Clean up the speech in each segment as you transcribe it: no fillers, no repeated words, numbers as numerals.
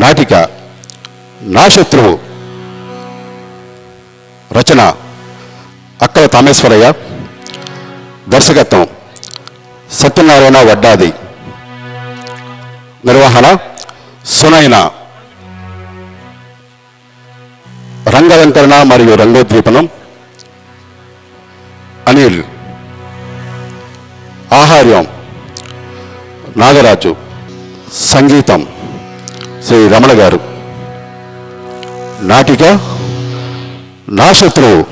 నాటిక నా శత్రువు. రచన అక్కల తామేశ్వరయ్య. దర్శకత్వం సత్యనారాయణ వడ్డాది. నిర్వహణ సునైన. రంగాలంకరణ మరియు రంగోద్దీపనం అనిల్. ఆహార్యం నాగరాజు. సంగీతం శ్రీ రమణ గారు. నాటిక నా శత్రువు.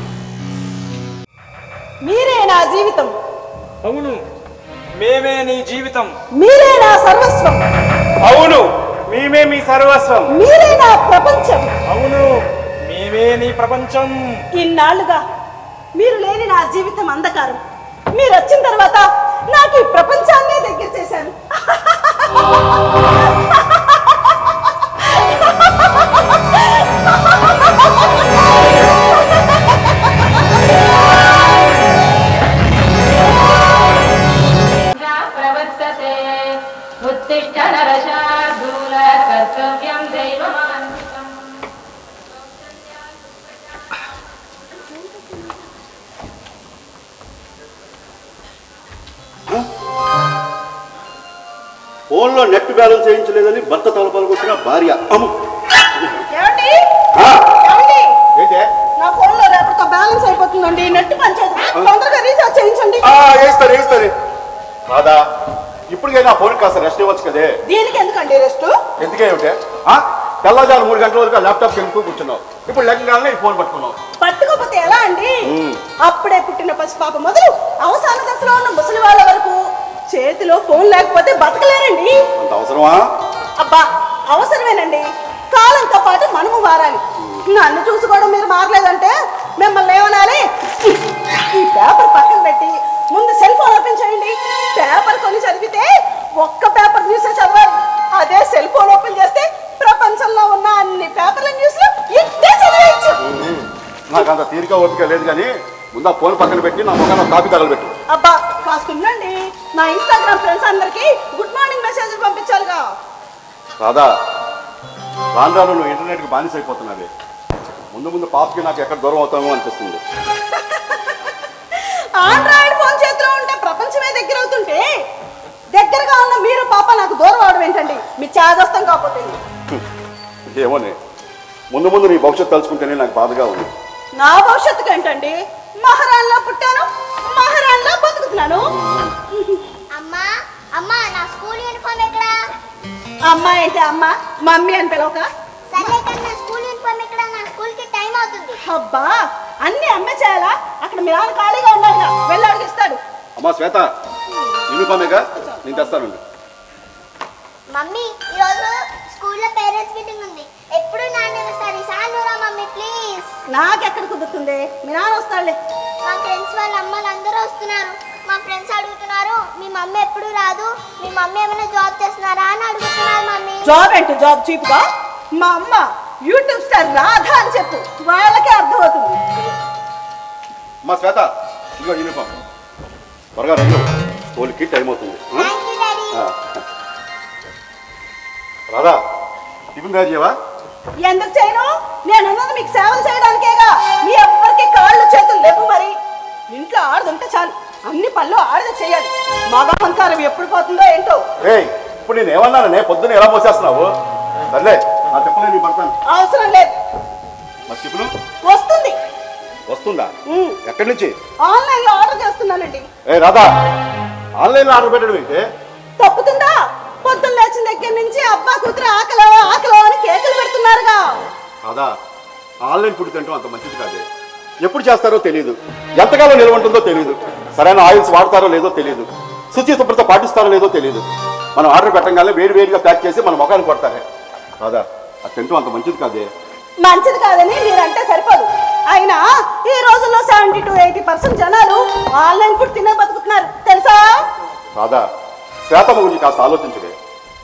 మీరే నా జీవితం. అవును, మేమే నీ జీవితం. మీరే నా సర్వస్వం. అవును, మేమే మీ సర్వస్వం. మీరే నా ప్రపంచం. అవును, మేమే నీ ప్రపంచం. ఇన్నాళ్లుగా మీరు లేని నా జీవితం అంధకారం. మీరు వచ్చిన తర్వాత నాకు ఈ ప్రపంచాన్నే దగ్గర చేశాను. ఫోన్లో నెట్ బ్యాలెన్స్ చేయించలేదని భర్త తలపాలకు వచ్చిన భార్య. నా ఫోన్ లో రేపటితో బ్యాలెన్స్ అయిపోతుందండి. నెట్ పనిచేయదు. తొందరగా రీఛార్జ్ చేయించండి. వేస్తారు కాదా? ఇప్పటికైనా ఫోన్ కాస్త రెస్ట్ ఇవ్వచ్చు కదే. దీనికి ఎందుకండి రెస్ట్? ఎందుకే తెల్లజాలు 3 గంటల వరకు ల్యాప్టాప్ కెలుపు కూర్చున్నావు. ఇప్పుడు లెక్కగానే ఈ ఫోన్ పట్టుకున్నావు. పట్టుకోపోతే ఎలా అండి? అప్పుడే పుట్టిన పసిపాప మొదలు అవసాన దశలో ఉన్న ముసలి వాళ్ళ వరకు చేతిలో ఫోన్ లేకపోతే బతకలేరండి. అంత అవసరమా? అబ్బా, అవసరమేనండి. కాలంతో పాటు మనము మారాలి. నన్ను చూసుకోవడం మీరు మారలేదంటే మిమ్మల్ని ఏమనాలి? ఈ పేపర్ పక్కన పెట్టి ముందు సెల్ ఫోన్ ఓపెన్ చేయండి. పేపర్ కొని చదివితే ఒక్క పేపర్ న్యూసే చదవాలి. అదే సెల్ ఫోన్ ఓపెన్ చేస్తే ప్రపంచంలో ఉన్న అన్ని పేపర్ల న్యూస్లు ఇట్టే చదివేయచ్చు. నాకు అంత తీరిక ఓపిక లేదు కానీ ముందు ఆ ఫోన్ పక్కన పెట్టి నా ముఖాన్ని కాపీ తగలబెట్టు. అబ్బా, కాస్తుండండి. నా ఇన్స్టాగ్రామ్ ఫ్రెండ్స్ అందరికి గుడ్ మార్నింగ్ మెసేజ్ పంపించాలిగా. కాదా? రాను రాను నువ్వు ఇంటర్నెట్కి బానిస అయిపోతున్నావే. ముందు పాపకి నాకు ఎక్కడ దూరం అవుతామో అనిపిస్తుంది. ఆండ్రాయిడ్ ఫోన్ చేతిలో ఉంటే ప్రపంచమే దగ్గర అవుతుంటే దగ్గరగా ఉన్న మీరు పాప నాకు దూరం అవడం ఏంటండి? మీ చాదస్తం కాకపోతే. ఏమోనే, ముందు నీ భవిష్యత్తు తలుచుకుంటేనే నాకు బాధగా ఉంది. నా భవిష్యత్తుకి ఏంటండి? మహారాణిలో పుట్టాను, మహారాణిలో బతుకుతున్నాను. అమ్మా అమ్మా, నా స్కూల్ యూనిఫామ్ ఎక్కడ? అమ్మ అయితే అమ్మ, మమ్మీ అని పిలవక. సరే కానీ నా స్కూల్ యూనిఫామ్ ఎక్కడ? నా స్కూల్ కి టైం అవుతుంది. అబ్బా, అన్ని అమ్మే చేయాలా? అక్కడ మీ నాన్న ఖాళీగా ఉన్నాడుగా, వెళ్ళి అడిగిస్తాడు. అమ్మా శ్వేత, యూనిఫామేగా, నేను తెస్తాను. మమ్మీ, ఈరోజు స్కూల్లో పేరెంట్స్ మీటింగ్ ఉంది. ఎప్పుడు నాన్న వస్తారు? ఈసారి రా మమ్మీ ప్లీజ్. నాకెక్కడ కుదురుతుంది? మీ నాన్న వస్తాడులే. మా ఫ్రెండ్స్ వాళ్ళ అమ్మలు అందరూ వస్తున్నారు. మా ఫ్రెండ్స్ అడుగుతున్నారు మీ మమ్మీ ఎప్పుడు రాదు, మీ మమ్మీ ఏమైనా జాబ్ చేస్తున్నారా అని అడుగుతున్నారు. మమ్మీ, జాబ్ ఏంటి? జాబ్ చీపుగా? మా అమ్మ యూట్యూబ్ స్టార్ రాధా అని చెప్పు, వాళ్ళకే అర్థమవుతుంది. అమ్మా శ్వేత, ఇదిగో యూనిఫామ్, త్వరగా రండి, స్కూల్కి టైం అవుతుంది. Thank you daddy. రాదా, టిఫిన్ రాజీవా? ఎందుకు చేయను? నేను అన్నది మీకు సేవలు చేయడానికేగా. మీ ఎవ్వరికి కాళ్ళు చేతులు లేవు. మరి ఇంట్లో ఆడదుంటే చాలు, అన్ని పనులు ఆడదే చేయాలి. మగ అహంకారం ఎప్పుడు పోతుందో ఏంటో. ఇప్పుడు నేను ఏమన్నానే? పొద్దున్న ఎలా మోసేస్తున్నావు? సర్లే, నా చెప్పలే నీ పడతాను. అవసరం లేదు. మా టిఫిన్ వస్తుంది. వస్తుందా? ఎక్కడి నుంచి? ఆన్లైన్ లో ఆర్డర్ చేస్తున్నానండి. రాధా, ఆన్లైన్ లో ఆర్డర్ పెట్టడం అయితే తప్పుతుందా? పొద్దున్న లేచిన దగ్గర నుంచి అబ్బా కూతురు ఆకలో ఆకలో అని కేకులు పెడుతున్నారుగా. కాదా, ఆన్లైన్ ఫుడ్ తింటాం అంత మంచిది కాదే. ఎప్పుడు చేస్తారో తెలియదు, ఎంతకాలం నిల్వ ఉంటుందో తెలియదు, సరైన ఆయిల్స్ వాడతారో లేదో తెలియదు, శుచి శుభ్రత పాటిస్తారో లేదో తెలియదు. మనం ఆర్డర్ పెట్టగానే వేడిగా ప్యాక్ చేసి మన ముఖాన్ని కొడతారే. కాదా, అది తింటాం అంత మంచిది కాదే. మంచిది కాదని మీరంటే సరిపోదు. అయినా ఈ రోజుల్లో 70 to 80% జనాలు ఆన్లైన్ ఫుడ్ తినే బతుకుతున్నారు తెలుసా? కాదా, శ్వేతమ్మ గురించి కాస్త ఆలోచించడే.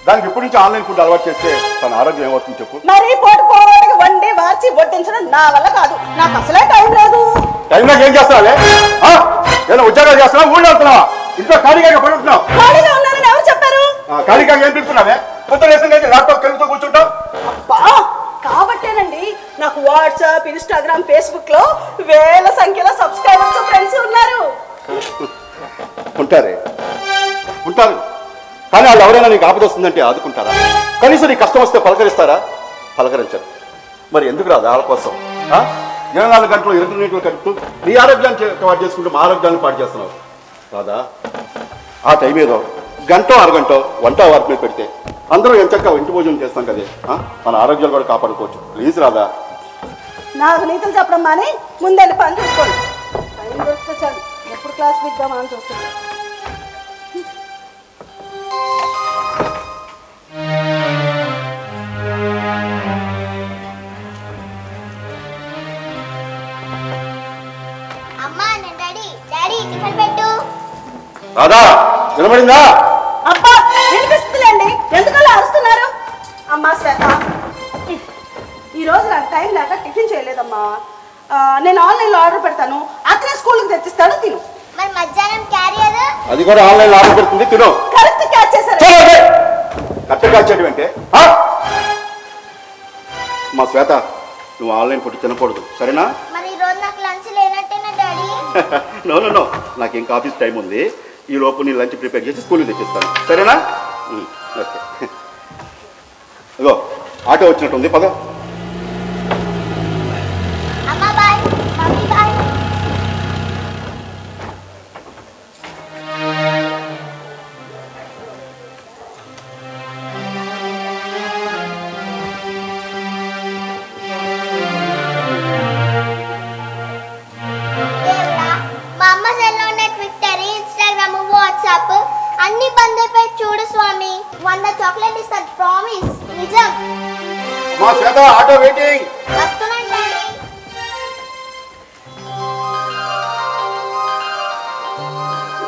దానికి ఇప్పటి నుంచి ఆన్లైన్ ఫుడ్ అలవాటు చేస్తే తన ఆరోగ్యం ఏమవుతుంది చెప్పు? మరి పోటుపోవాడికి వండి వార్చి వడ్డించడం నా వల్ల కాదు. నాకు అసలే టైం లేదు. టైంలో ఏం చేస్తావే? ఏదో ఉద్యోగాలు చేస్తున్నావా? ఊళ్ళో వెళ్తున్నావా? ఇంట్లో ఖాళీగా పడుతున్నావు? ఖాళీగా ఉన్నారని ఎవరు చెప్పారు? ఖాళీగా ఏం పిలుస్తున్నావే పొద్దున వేసిన ల్యాప్టాప్ కలుగుతూ కూర్చుంటావు. అబ్బా కాబట్టేనండి నాకు వాట్సాప్ ఇన్స్టాగ్రామ్ ఫేస్బుక్ లో వేల సంఖ్యలో సబ్స్క్రైబర్స్ ఫ్రెండ్స్ ఉన్నారు. ఉంటారు కానీ వాళ్ళు ఎవరైనా నీకు ఆపద వస్తుందంటే ఆదుకుంటారా? కనీసం నీ కష్టం వస్తే పలకరిస్తారా? పలకరించరు. మరి ఎందుకు రాదు వాళ్ళ కోసం 24 గంటలు 20 నీళ్ళు కడుపుతూ నీ ఆరోగ్యాన్ని పాటు చేసుకుంటూ మా ఆరోగ్యాన్ని పాటు చేస్తున్నావు రాదా? ఆ టైం ఏదో గంట అరగంట వంట వారి మీద పెడితే అందరూ ఎంచక్క ఇంటి భోజనం చేస్తాం కదే, మన ఆరోగ్యాలు కూడా కాపాడుకోవచ్చు. ప్లీజ్ రాదా. నాకు నీతులు చెప్పడం మాని ముందెళ్ళి పని చూసుకోండి. టైం దొరికితే చాలు ఎప్పుడు క్లాస్ బిద్దామా అని చూస్తున్నాను. రాదా వినబడిందా? అబ్బా వినిపిస్తుందండి, ఎందుకలా అరుస్తున్నారు? అమ్మా శ్వేత, ఈ రోజు నాకు టైం లేక టిఫిన్ చేయలేదమ్మా. నేను ఆన్లైన్లో ఆర్డర్ పెడతాను, అతనే స్కూల్కి తెచ్చిస్తాడు, తిను. మరి మధ్యాహ్నం క్యారియర్ అది కూడా ఆన్లైన్లో ఆర్డర్ పెడుతుంది, తిను. కరెక్ట్ క్యాచ్ చేశారు. కరెక్ట్ క్యాచ్ చేయడం అంటే మా శ్వేత నువ్వు ఆన్లైన్ ఫుడ్ తినకూడదు, సరేనా? మరి ఈ రోజు నాకు లంచ్ లేనట్టేనా డాడీ? నో నాకు ఇంకా ఆఫీస్ టైం ఉంది. ఈ లోపు నీ లంచ్ ప్రిపేర్ చేసి స్కూల్కి తెచ్చిస్తాను, సరేనా? ఓకే. ఇగో ఆటో వచ్చినట్టుంది, పద. అమ్మా బాయ్, మమ్మీ బాయ్. అన్ని బంద్ అయిపోయి చూడు స్వామి, 100 చాక్లెట్ ఇస్తాను, ప్రామిస్, నిజం. మా శ్వేత ఆటో వెయిటింగ్. వస్తున్నాను డాడీ.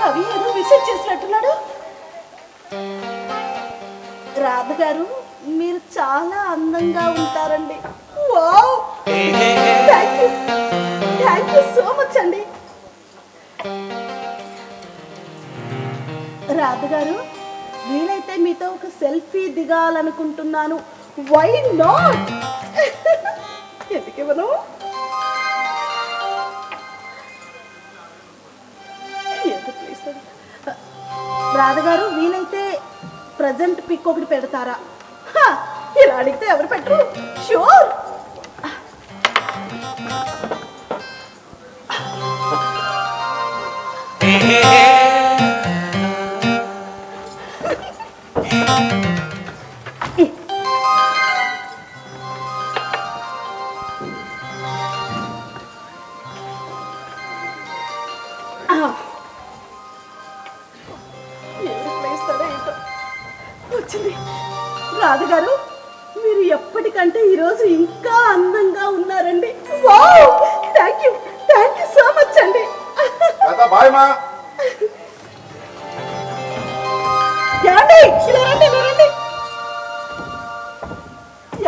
రవి ఏదో విసిట్ చేసినట్టున్నాడు. రాధ గారు మీరు చాలా అందంగా ఉంటారండి. Wow, thank you so much అండి. రాధ గారు వీలైతే మీతో ఒక సెల్ఫీ దిగాలనుకుంటున్నాను. Why not? ఎందుకివ్వను? రాధ గారు వీలైతే ప్రజెంట్ పిక్ ఒకటి పెడతారా? ఇలా అడిగితే ఎవరు పెట్టరు. షూర్. వచ్చింది. రాధ గారు మీరు ఎప్పటికంటే ఈరోజు ఇంకా అందంగా ఉన్నారండి. Wow, thank you so much అండి.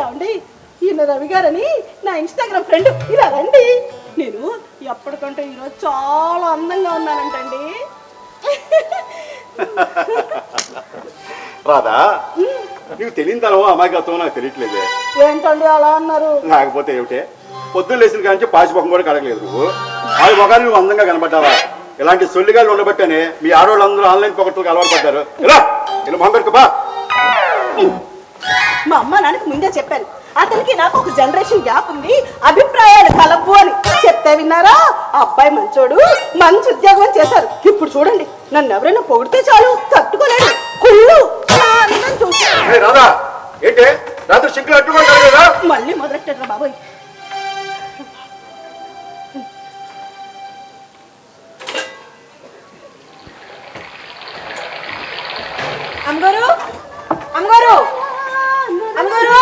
ఏమండి ఈయన రవి గారని నా ఇన్స్టాగ్రామ్ ఫ్రెండ్, ఇలా రండి. నేను ఎప్పటికంటే ఈరోజు చాలా అందంగా ఉన్నానంటండి. రాదా నీకు తెలియదానో అమాయకత్వం నాకు తెలియట్లేదే. ఏంటండి అలా అన్నారు? లేకపోతే ఏమిటే పొద్దున్న లేచిన కానీ పాచి ముఖం కూడా కడగలేదు నువ్వు. ఆ ముఖాన్ని నువ్వు అందంగా కనబడ్డావా? ఇలాంటి సొల్లిగాలు ఉండబట్టనే మీ ఆడవాళ్ళందరూ ఆన్లైన్ పొగట్టుకు అలవాటు పడ్డారు. ఇలా మొహం పెట్టుకోబా. మా అమ్మ నాన్నకి ముందే చెప్పాను, అతనికి నాకు ఒక జనరేషన్ గ్యాప్ ఉంది, అభిప్రాయాలు కలవు అని చెప్తే విన్నారా? అబ్బాయి మంచోడు, మంచి ఉద్యోగం చేశారు. ఇప్పుడు చూడండి నన్ను ఎవరైనా పొగిడితే చాలు తట్టుకోలేడు. కుళ్ళు చూసి రాదా ఏంటే రాత్రి సింకులు అట్టుకుంటారు కదా. మళ్ళీ మొదలెట్టారు బాబోయ్. అమ్మగారు అమ్మగారు అమ్మగారు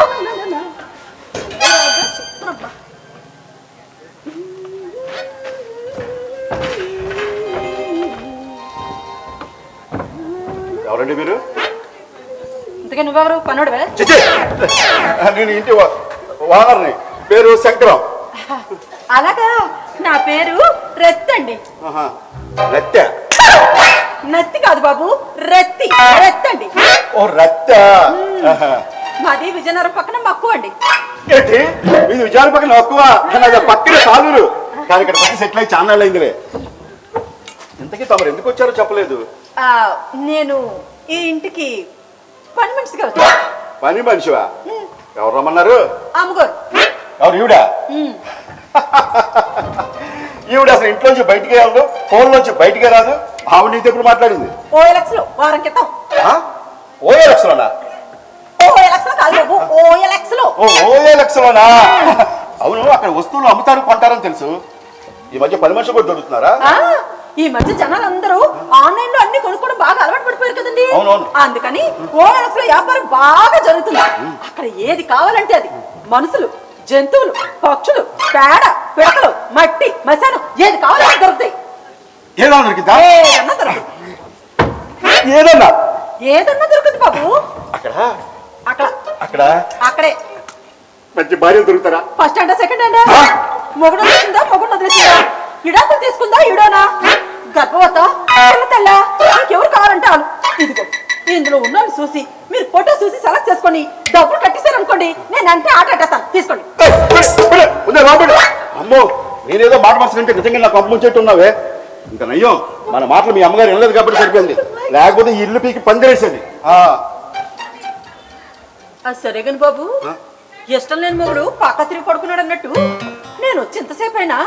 ఎవరండి మీరు? ఇంతకీ నువ్వెవరు? పనుడువే? నేను ఇంటి ఓనర్ని, పేరు శంకరం. అలాగా, నా పేరు రత్తండి. రత్త? నత్తి కాదు బాబు, రత్తి. రత్తండి. ఓ రత్త మాది విజయనగరం పక్కన మక్కువ అండి. ఏంటి ఇది విజయాల పక్కన ఎక్కువ పక్కన సాలూరు కానీ ఇక్కడ పచ్చి సెటిల్ అయ్యి చాలా అయిందిలే. ఇంతకీ తమరు ఎందుకు వచ్చారో చెప్పలేదు. నేను ఈ ఇంటికి పని మనిషిగా వచ్చా. పని మనిషివా? ఎవరు రమ్మన్నారు? అమ్మగారు. ఎవరు ఈవిడా? ఈవిడ అసలు ఇంట్లోంచి బయటికి వెళ్ళదు, ఫోన్ నుంచి బయటికే రాదు. ఆవిడ నీతో ఎప్పుడు మాట్లాడింది? OLX లో వారం క్రితం. OLX లోనా? OLX లో కాదు బాబు, OLX లో. OLX లోనా? అవును, అక్కడ వస్తువులు అమ్ముతారు కొంటారని తెలుసు. ఈ మధ్య పని మనుషులు కూడా దొరుకుతున్నారా? ఈ మధ్య జనాలందరూ ఆన్లైన్ లో అన్ని కొనుక్కోవడం బాగా అలవాటు పడిపోయారు కదండి. అవునవును. అందుకని OLX లో వ్యాపారం బాగా జరుగుతుంది. అక్కడ ఏది కావాలంటే అది, మనుషులు, జంతువులు, పక్షులు, పేడ, పిడకలు, మట్టి, మశానం ఏది కావాలంటే దొరుకుతాయి. ఏదన్నా దొరికిందా? ఏదన్నా దొరుకుతుంది. ఏదన్నా దొరుకుతుంది బాబు. అక్కడ అక్కడ అక్కడ అక్కడే. మంచి భార్యలు దొరుకుతారా? First హ్యాండా second హ్యాండా? మొగుడు వదిలేసిందా మొగుడు వదిలేసిందా? ఇడాకులు తీసుకుందా ఇడోనా? గర్భవత తెల్ల తెల్ల ఇంకెవరు కావాలంటే వాళ్ళు. ఇదిగో ఇందులో ఉన్నాను చూసి మీరు ఫోటో చూసి సెలెక్ట్ చేసుకొని డబ్బులు కట్టిస్తారనుకోండి, నేను అంటే ఆట అట్టేస్తాను. తీసుకోండి. అమ్మో, నేనేదో మాట మార్చుకుంటే నిజంగా నాకు అమ్మ చెట్టు ఉన్నావే. ఇంకా నయ్యం మన మాటలు మీ అమ్మగారు వినలేదు కాబట్టి సరిపోయింది, లేకపోతే ఈ ఇల్లు పీకి పందిరేసేది. సరే గని బాబు, ఇష్టం లేని మొగుడు పక్క తిరిగి పడుకున్నాడు అన్నట్టు నేను వచ్చి ఇంతసేపు అయినా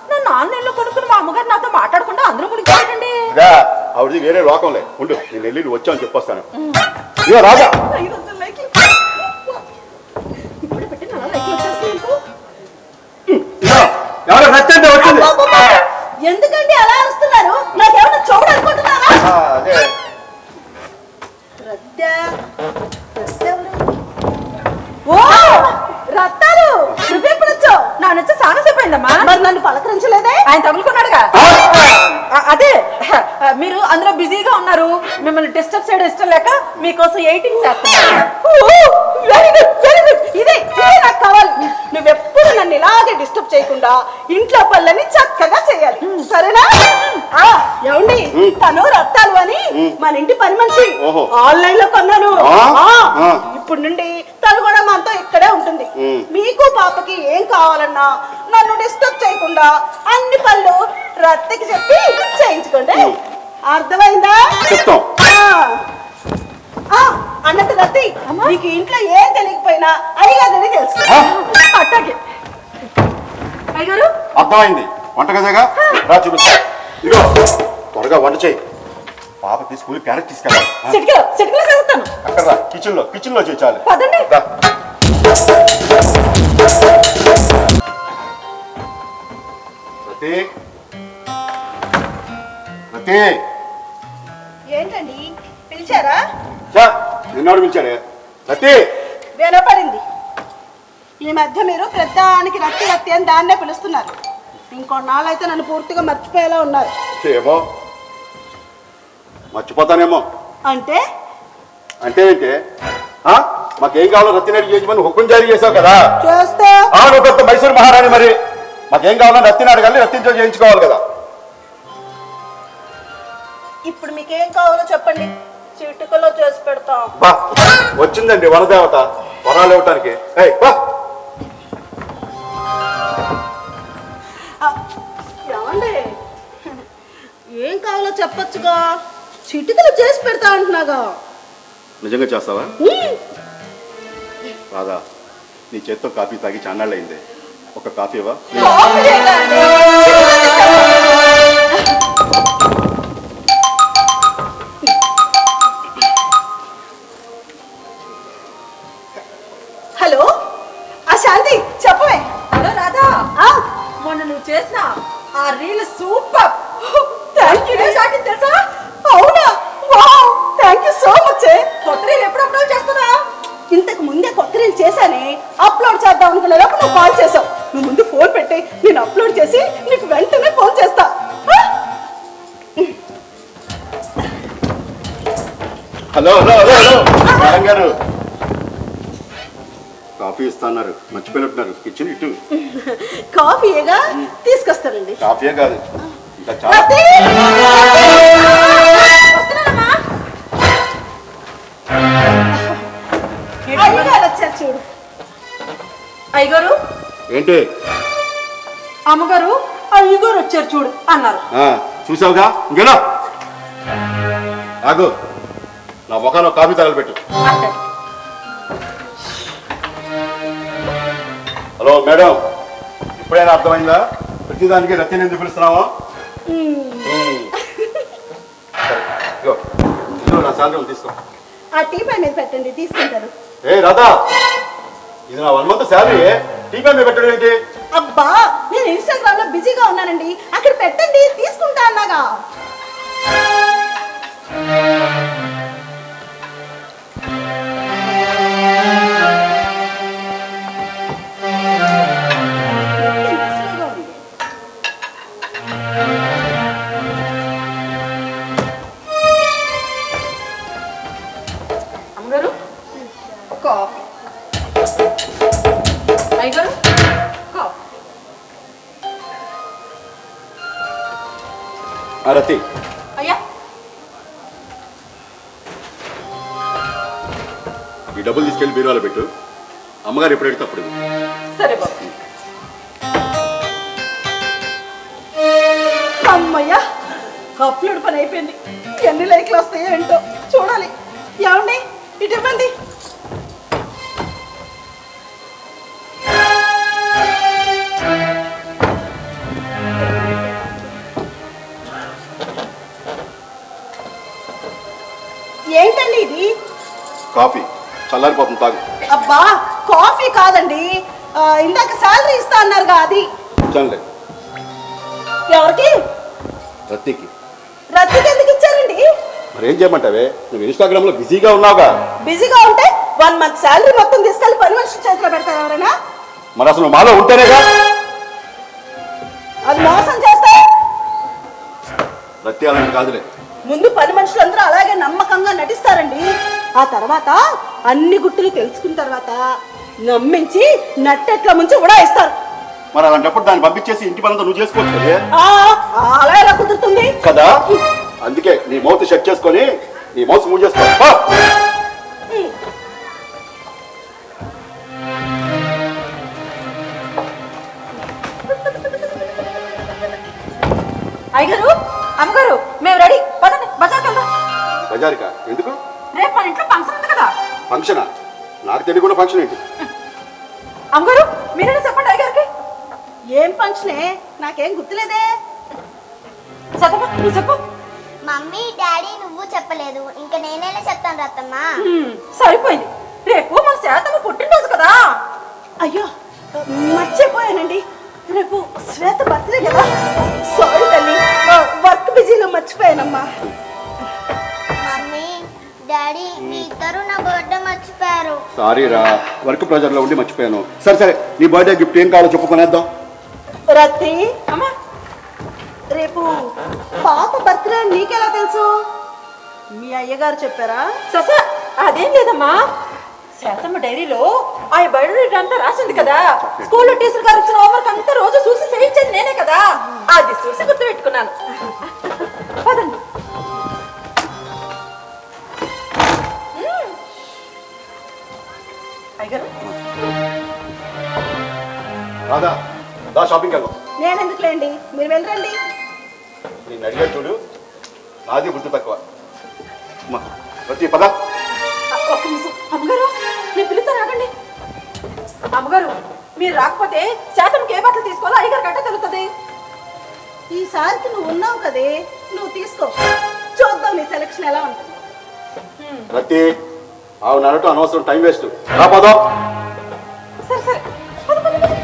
నన్ను ఆన్లైన్ లో కొనుక్కుని మా అమ్మగారు నాతో మాట్లాడకుండా అందరూ మునిగిపోయాడండి. ఆవిడది వేరే లోకంలే. ఉండు, నేను వెళ్ళి నువ్వు వచ్చావు అని చెప్పొస్తాను. ఇగో రాజా, ఇప్పుడు పెట్టి నా లైక్ వచ్చేస్తుంది. వచ్చింది. ఎందుకండి అలా అరుస్తున్నారు? నాకేమన్నా చూడ అనుకుంటున్నారా? ఓ రత్తాలు, నువ్వెప్పుడు వచ్చావు? నా నుంచి చాలా సేపు అయిందమ్మా. మరి నన్ను పలకరించలేదే? ఆయన తగులుకున్నాడుగా. అదే మీరు అందులో బిజీగా ఉన్నారు, మిమ్మల్ని డిస్టర్బ్ చేయడం ఇష్టం లేక మీకోసం ఎయిటింగ్ చేస్తున్నారు. Very good, very good. ఇదే నాకు కావాలి. నువ్వెప్పుడు నన్ను ఇలాగే డిస్టర్బ్ చేయకుండా ఇంట్లో పనులని చక్కగా చేయాలి, సరేనా? ఏమండి, తను రత్తాలు అని మన ఇంటి పని మనిషి. ఆన్లైన్ లో కొన్నాను. ఇప్పుడు నుండి తను కూడా మనతో ఇక్కడే ఉంటుంది. మీకు పాపకి ఏం కావాలన్నా నన్ను డిస్టర్బ్ చేయకుండా అన్ని పనులు రత్తకి చెప్పి చేయించుకోండి. అర్థమైందా? అన్నట్టు రత్తి, నీకు ఇంట్లో ఏం తెలియకపోయినా అయ్యగారిని తెలుసు. అట్టాగే అయ్యగారు. అర్థమైంది. వంటగదిగా రా చూపిస్తా. ఇదిగో త్వరగా వంట చేయి. పాపకి స్కూల్ క్యారెట్ తీసుకెళ్ళాలి. చిటికలో చదువుతాను. అక్కడ రా, కిచెన్ లో చేయాలి. పదండి. ఏంటండి పిలిచారా? నిన్నోడు పిలిచాడే. రతి వినపడింది. ఈ మధ్య మీరు ప్రతిదానికి రత్తి రత్తి అని దాన్నే పిలుస్తున్నారు. ఇంకొన్నాళ్ళైతే నన్ను పూర్తిగా మర్చిపోయేలా ఉన్నారు. ఏమో మర్చిపోతానేమో. అంటే అంటే ఏంటే? మాకేం కావాలో రత్తినేడు చేయమని హుకుం జారీ చేసావు కదా. చేస్తే నువ్వు పెద్ద మైసూరు మహారాణి. మరి మాకేం కావాలో రత్తిని అడగాలి, రత్తించో చేయించుకోవాలి కదా. ఇప్పుడు మీకేం కావాలో చెప్పండి, చిటికలో చేసి పెడతా. వచ్చిందండి వనదేవత వరాలు ఇవ్వటానికి. ఏమండి, ఏం కావాలో చెప్పొచ్చుగా, చిటికలు చేసి పెడతా అంటున్నాగా. నిజంగా చేస్తావా? రాదా, నీ చేత్తో కాఫీ తాగి చాన్నాళ్ళు అయింది. ఒక కాఫీ ఇవ్వ. హలో శాంతి, చెప్పవే. హలో రాధా, మొన్న నువ్వు చేసిన ఆ రీల్ సూపర్. Thank you. తెలుసా? అవునా? Wow, thank you so much. కొత్త రీల్ ఎప్పుడు అప్లోడ్ చేస్తున్నా? ఇంతకు ముందే కొత్త రీల్ చేశానే, అప్లోడ్ చేద్దాం అనుకునే లోపు నువ్వు కాల్ చేసావు. నువ్వు ముందు ఫోన్ పెట్టి నేను అప్లోడ్ చేసి నీకు వెంటనే ఫోన్ చేస్తా. హలో హలో హలో హలో గారు, కాఫీ ఇస్తున్నారు, మర్చిపోయినట్టున్నారు. కిచెన్ ఇటు. కాఫీయేగా తీసుకొస్తానండి. కాఫీయే కాదు, ఇంకా చాలా. వస్తున్నానమ్మా. ఏంటి? అమ్మగారు అయ్యగారు వచ్చారు చూడు అన్నారు. చూసావుగా, ఇంకేనా ఆగు. నా ముఖాన్ని కాఫీ తగలబెట్టు. హలో మేడం, ఇప్పుడైనా అర్థమైందా ప్రతిదానికి రతిని ఎందుకు పిలుస్తున్నావా? నా శాలరీ తీసుకో. ఆ టీపై మీద పెట్టండి, తీసుకుంటారు. ఏ రాధా, ఇది నా 1 month శాలరీ. టీపై మీద పెట్టడం ఏంటి? అబ్బా, నేను ఇన్స్టాగ్రామ్ లో బిజీగా ఉన్నానండి, అక్కడ పెట్టండి, తీసుకుంటా అన్నాగా. అమ్మగారు కాఫీ, అయ్యగారు కాఫీ. రతి, అయ్యా, ఈ డబ్బులు తీసుకెళ్లి బీరువాలో పెట్టు. అమ్మగారు ఎప్పుడు పెడితే అప్పుడు. సరే బాబు. అమ్మయ్యా, కప్లుడు పని అయిపోయింది. ఎన్ని లైక్లు వస్తాయో ఏంటో చూడాలి. ఏమండి, ఇటు ఇవ్వండి. ఏంటండి ఇది? కాఫీ చల్లారిపోతుంది, తాగు. అబ్బా, కాఫీ కాదండి, ఇందాక శాలరీ ఇస్తా అన్నారుగా అది. చల్లే. ఎవరికి? రతికి. రతికి ఎందుకు ఇచ్చారండి? మరి ఏం చేయమంటావే, నువ్వు ఇన్స్టాగ్రామ్ లో బిజీగా ఉన్నావుగా. బిజీగా ఉంటే 1 month శాలరీ మొత్తం తీసుకెళ్లి పని మనిషి చేతిలో పెడతారు ఎవరైనా? మరి అసలు మాలో ఉంటేనేగా. అది మోసం చేస్తే? రతి అలాంటి కాదులే. ముందు పని మనుషులందరూ అలాగే నమ్మకంగా నటిస్తారండి. ఆ తర్వాత అన్ని గుట్టులు తెలుసుకున్న తర్వాత నమ్మించి నట్టెట్ల ముంచి ఉడాయిస్తారు. మరి అలాంటప్పుడు దాన్ని పంపించేసి ఇంటి పనంతా నువ్వు చేసుకోవచ్చు కదే. అలా ఎలా కుదురుతుంది కదా, అందుకే నీ మౌత్ షట్ చేసుకొని నీ మౌత్ మూవ్ చేసుకో. అయ్యగారు, అమ్మగారు, మేము రెడీ. పదండి, బజార్కి వెళ్దాం. బజారుకా? ఎందుకు? రేపు మన ఇంట్లో ఫంక్షన్ ఉంది కదా. ఫంక్షనా? నాకు తెలియకుండా ఫంక్షన్ ఏంటి? అమ్మగారు, మీరేనా చెప్పండి అయ్యగారికి. ఏం ఫంక్షనే? నాకేం గుర్తులేదే. సతమ్మా, నువ్వు చెప్పు. మమ్మీ డాడీ నువ్వు చెప్పలేదు, ఇంకా నేనేలా చెప్తాను రత్తమ్మ. సరిపోయింది. రేపు మన శాతమ్మ పుట్టినరోజు కదా. అయ్యో, మర్చిపోయానండి. రేపు శ్వేత బర్త్డే కదా. సారీ తల్లి, వర్క్ బిజీలో మర్చిపోయానమ్మా. మమ్మీ డాడీ మీ ఇద్దరు నా బర్త్డే మర్చిపోయారు. సారీ రా, వర్క్ ప్రెజర్ లో ఉండి మర్చిపోయాను. సరే సరే, నీ బర్త్డే గిఫ్ట్ ఏం కావాలో చెప్పుకునేద్దాం. రతి, అమ్మా, రేపు పాప బర్త్డే నీకెలా తెలుసు? మీ అయ్యగారు చెప్పారా? ససా, అదేం లేదమ్మా. శాతమ్మ డైరీలో ఆ బర్త్డే అంతా రాసింది కదా. స్కూల్లో టీచర్ గారు ఇచ్చిన హోంవర్క్ అంతా రోజు చూసి చేయించేది నేనే కదా. అది చూసి గుర్తు పెట్టుకున్నాను. పదండి. అయ్యగారు, రాదా, దా షాపింగ్కి వెళ్దాం. నేను ఎందుకులేండి, మీరు వెళ్ళండి. నేను అడిగా చూడు, నాది బుద్ధి తక్కువ. ప్రతి పద. ఒక్క నిమిషం అమ్మగారు, నేను పిలుస్తా, రాకండి. అమ్మగారు, మీరు రాకపోతే శాతంకి ఏ బట్టలు తీసుకోవాలో అయ్యగారు గట్ట తెలుస్తుంది. ఈసారికి నువ్వు ఉన్నావు కదే, నువ్వు తీసుకో, చూద్దాం నీ సెలక్షన్ ఎలా ఉంటుంది. ప్రతి ఆవు నడటం అనవసరం, టైం వేస్ట్. రాపోదాం. సరే సరే, పద, పద, పద.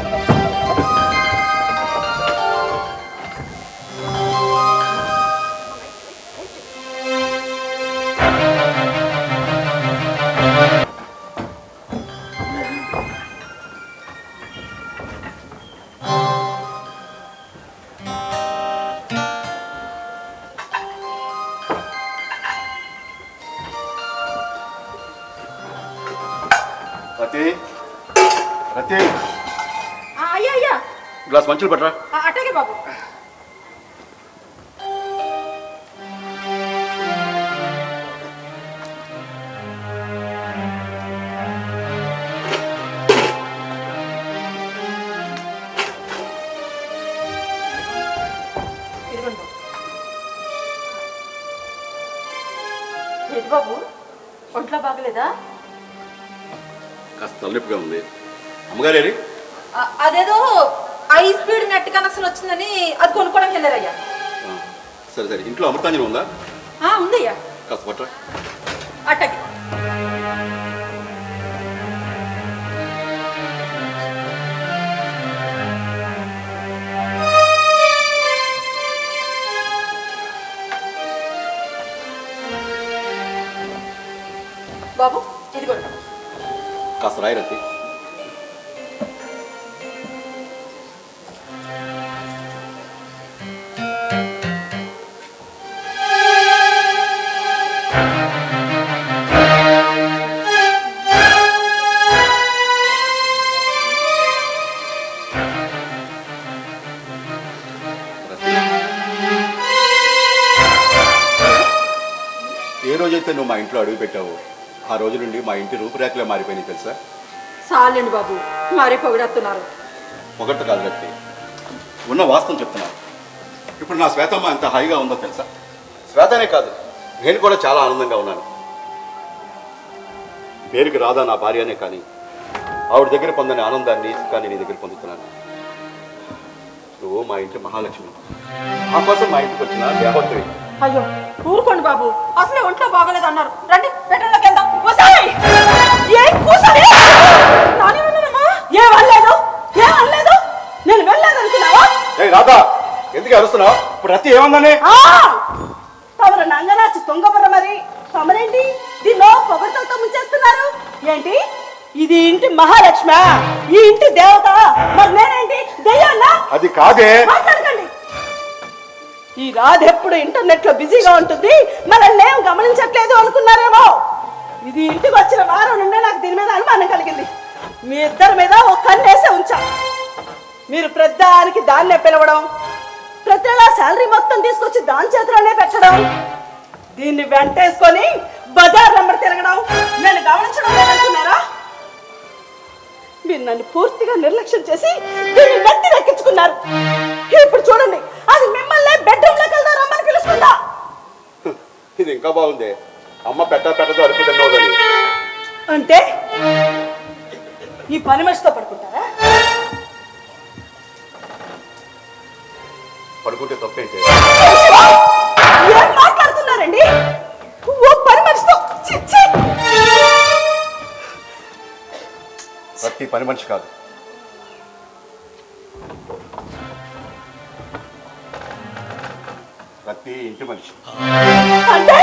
రతి, రతి, అయ్యా అయ్యా, గ్లాస్ మంచులు పట్టరా. అట్టగే బాబు. ఏంటి బాబు ఒంట్లో బాగలేదా? కాస్త తలనొప్పిగా ఉంది. అమ్మగారేరి? అదేదో హై స్పీడ్ నెట్ కనెక్షన్ వచ్చిందని అది కొనుక్కోవడానికి వెళ్ళారయ్యా. సరే సరే, ఇంట్లో అమృతాంజనం ఉందా? ఉందయ్యా. కాస్త పట్టరా. అట్టకి బాబు ఇది కూడా కాస్త రాయి రత్తి. ఏ రోజైతే నువ్వు మా ఇంట్లో అడుగు పెట్టావు ఆ రోజు నుండి మా ఇంటి రూపురేఖలే మారిపోయినాయి తెలుసా? చాలండి బాబు, మరీ పొగిడేస్తున్నారు. పొగట్టు కాదు రత్తి, ఉన్న వాస్తవం చెప్తున్నాను. ఇప్పుడు నా శ్వేతమ్మ ఎంత హాయిగా ఉందో తెలుసా? శ్వేతనే కాదు, నేను కూడా చాలా ఆనందంగా ఉన్నాను. పేరుకి రాదా నా భార్యనే, కానీ ఆవిడ దగ్గర పొందని ఆనందాన్ని కానీ నీ దగ్గర పొందుతున్నాను. నువ్వు మా ఇంటి మహాలక్ష్మి. ఆ కోసం మా ఇంటికి వచ్చిన దేవత్రి. అయ్యో ఊరుకోండి బాబు, అసలే ఒంట్లో బాగలేదు అన్నారు. రండి బెడ్రూమ్లోకి వెళ్దాం. ఏమనలేదు, నేను వెళ్ళలేదు అనుకున్నావా? రాధా, ఎందుకు అరుస్తున్నావు? ఇప్పుడు రత్తి ఏమందని? తమరు నంగనాచి తొంగబుర్ర, మరి తమరేంటి దీనిలో పొగడ్తలతో ముంచేస్తున్నారు ఏంటి? ఇది ఇంటి మహాలక్ష్మి, ఈ ఇంటి దేవత, మరి నేనేంటి దెయ్యాన్నా? అది కాదే. మాట్లాడకండి. ఈ రాధ ఎప్పుడు ఇంటర్నెట్ లో బిజీగా ఉంటుంది, మనల్ని ఏం గమనించట్లేదు అనుకున్నారేమో. ఇది ఇంటికి వచ్చిన వారం నుండే నాకు దీని మీద అనుమానం కలిగింది. మీ ఇద్దరి మీద ఒక కన్నేసే ఉంచా. మీరు ప్రతిదానికి దాన్నే పిలవడం, ప్రతి నెలా శాలరీ మొత్తం తీసుకొచ్చి దాని చేతిలోనే పెట్టడం, దీన్ని వెంటేసుకొని బజార్ నంబర్ తిరగడం నేను గమనించడం లేదనుకున్నారా? మీరు నన్ను పూర్తిగా నిర్లక్ష్యం చేసి దీన్ని నెత్తి నెక్కించుకున్నారు. ఇప్పుడు చూడండి, అది మిమ్మల్ని బెడ్రూమ్ లోకి వెళ్దాం రమ్మని పిలుస్తుందా? ఇది ఇంకా బాగుంది. అమ్మ పెట్టదో అరుపు తిన్నదని. అంటే ఈ పని మనిషితో పడుకుంటారా? పడుకుంటే తప్పేంటి? ఏం మాట్లాడుతున్నారండి? ఓ పని మనిషితో? రత్తి పని మనిషి కాదు. రత్తి ఇంటి మనిషి. అంటే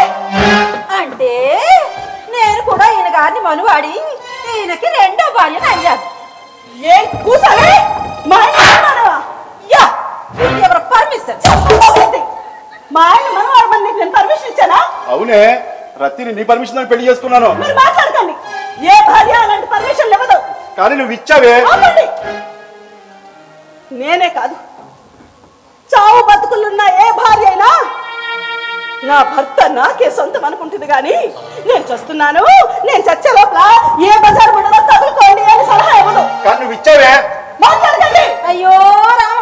అంటే నేను కూడా ఈయన గారిని మనువాడి ఈయనకి రెండో భార్యను అయ్యాను. ఏం కూసావే? మా ఎవరు పర్మిషన్? మా ఆయన మనవాడమని నీకు నేను పర్మిషన్ ఇచ్చానా? అవునే, రత్తిని నీ పర్మిషన్ తో పెళ్లి చేసుకున్నాను. మీరు మాట్లాడకండి. ఏ భార్య అలాంటి పర్మిషన్ ఇవ్వదు. కానీ నువ్వు ఇచ్చావే. ఆపండి. నేనే కాదు, చావు బతుకులున్న ఏ భార్య అయినా నా భర్త నాకే సొంతం అనుకుంటుంది. కానీ నేను చస్తున్నాను, నేను చచ్చే లోపల ఏ బజార్ ఉండదో తగులుకోండి అని సలహా ఇవ్వదు. కానీ నువ్వు ఇచ్చావే. మాట్లాడకండి. అయ్యో రామ,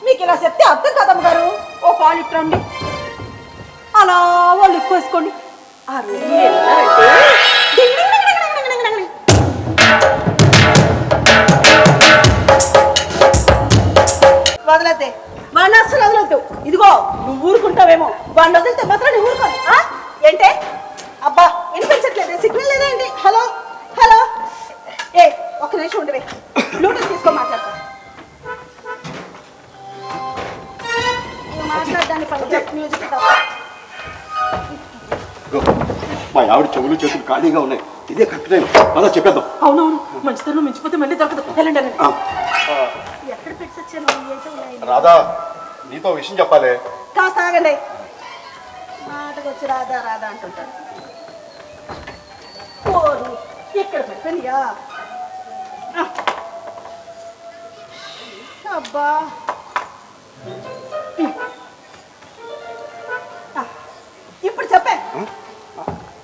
మీకు ఇలా చెప్తే అర్థం కదమ్మ గారు. ఓ పాలు ఇట్టండి, అలా వాళ్ళు ఎక్కువ వేసుకోండి. ఆ రోజు మీరు ఉన్నారంటే డింగ్ డింగ్ డింగ్ డింగ్ డింగ్ డింగ్ డింగ్ డింగ్. వదలద్దే, వాడిని అస్సలు వదలొద్దు. ఇదిగో నువ్వు ఊరుకుంటావేమో, వాడిని వదిలితే మాత్రం నువ్వు ఊరుకోను. ఏంటే అబ్బా, వినిపించట్లేదు, సిగ్నల్ లేదా ఏంటి? హలో హలో, ఏ ఒక్క నిమిషం ఉండవే, బ్లూటూత్ తీసుకో, మాట్లాడతా. మాట్లాడడానికి పని మ్యూజిక్ తప్ప. మా ఆవిడ చెవులు చేతులు ఖాళీగా ఉన్నాయి. ఇదే కరెక్ట్ టైం. అలా చెప్పేద్దాం. అవునవును, మంచితనం మించిపోతే మళ్ళీ దొరకదు. వెళ్ళండి వెళ్ళండి. ఎక్కడ పెట్టి వచ్చాను? రాధా, నీతో విషయం చెప్పాలి. కాస్త ఆగండి. మాటకు వచ్చి రాధా రాధా అంటుంటారు. ఎక్కడ పెట్టనియా? అబ్బా, ఇప్పుడు చెప్పే.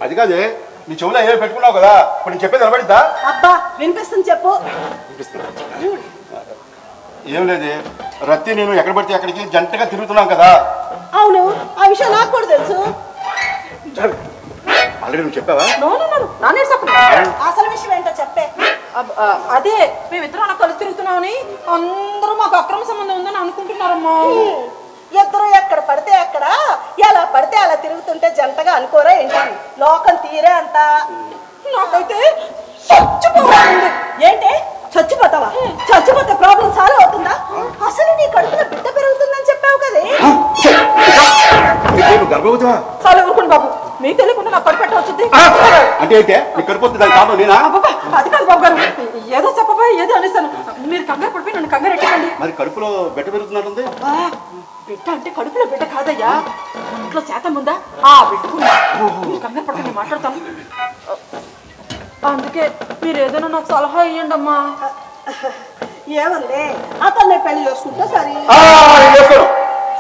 అది కాదే, నీ చెవులో ఏమి పెట్టుకున్నావు కదా, ఇప్పుడు నేను చెప్పేది నిలబడిద్దా? అబ్బా వినిపిస్తుంది, చెప్పు. ఏం లేదే, రత్తి నేను ఎక్కడ పడితే అక్కడికి జంటగా తిరుగుతున్నాం కదా. అవును, ఆ విషయం నాకు కూడా తెలుసు. ఆల్రెడీ నువ్వు చెప్పావా? నానే చెప్పలేదు. అసలు విషయం ఏంటో చెప్పే. అదే మేమిద్దరం అలా కలిసి తిరుగుతున్నామని అందరూ మాకు అక్రమ సంబంధం ఉందని అనుకుంటున్నారమ్మా. ఇద్దరు ఎక్కడ పడితే అక్కడ ఎలా పడితే అలా తిరుగుతుంటే జంటగా అనుకోరా ఏంటని లోకం తీరే అంత. నాకైతే చచ్చిపోవాలి. ఏంటి చచ్చిపోతావా? చచ్చిపోతే ప్రాబ్లం సాల్వ్ అవుతుందా? అసలు నీ కడుపులో బిడ్డ పెరుగుతుందని చెప్పావు కదే. గర్భవతివా? చాలా ఊరుకోండి బాబు, మీకు తెలియకుండా నాకు కడుపు పెట్టవచ్చుద్ది. అంటే అయితే నీ కడుపు దాని కాదు నేనా? అది కాదు బాబు గారు, ఏదో చెప్పబోయి ఏదో అనేస్తాను. మీరు కంగారు పడిపోయి నన్ను కంగారు ఎట్టకండి. మరి కడుపులో బిడ్డ పెరుగుతున్నట్టుంది. బిడ్డ అంటే కడుపులో బిడ్డ కాదయ్యా, ఇంట్లో శాతం ఉందా ఆ బిడ్డకుందా. మీరు కంగారు పడుతుంది మాట్లాడతాను. అందుకే మీరు ఏదైనా నాకు సలహా ఇవ్వండి అమ్మా. ఏముంది, అతన్ని పెళ్లి చేసుకుంటే సరే.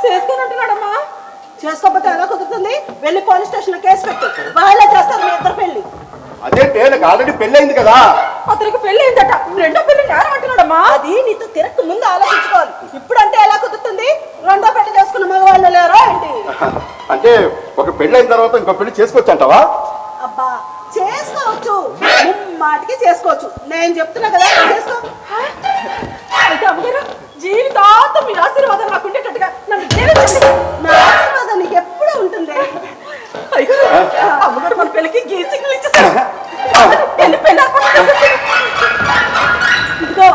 చేసుకున్నట్టున్నాడమ్మా. చేసుకోకపోతే ఎలా కుదురుతుంది? వెళ్ళి పోలీస్ స్టేషన్ లో కేసు పెట్టు, వాళ్ళే చేస్తారు మీ ఇద్దరు పెళ్లి. అదేంటే నాకు ఆల్రెడీ పెళ్లి అయింది కదా. అతనికి పెళ్లి అయిందట, రెండో పెళ్లి నేరం అంటున్నాడమ్మా. అది నీతో తిరగక ముందు ఆలోచించుకోవాలి. ఇప్పుడంటే ఎలా కుదురుతుంది? రెండో పెళ్లి చేసుకున్న మగవాళ్ళు లేరా ఏంటి? అంటే ఒక పెళ్లి అయిన తర్వాత ఇంకో పెళ్లి చేసుకోవచ్చు అంటావా? అబ్బా చేసుకోవచ్చు, మాటికి చేసుకోవచ్చు. నేను చెప్తున్నా కదా చేసుకో. అయితే అమ్మగారు జీవితాంతం మీ ఆశీర్వాదం నాకు ఉండేటట్టుగా నన్ను జీవించండి. నా ఆశీర్వాదం నీకు ఎప్పుడూ ఉంటుంది. అమ్మగారు మన పెళ్లికి గీసిగ్నల్ ఇచ్చేసారు. ఇదిగో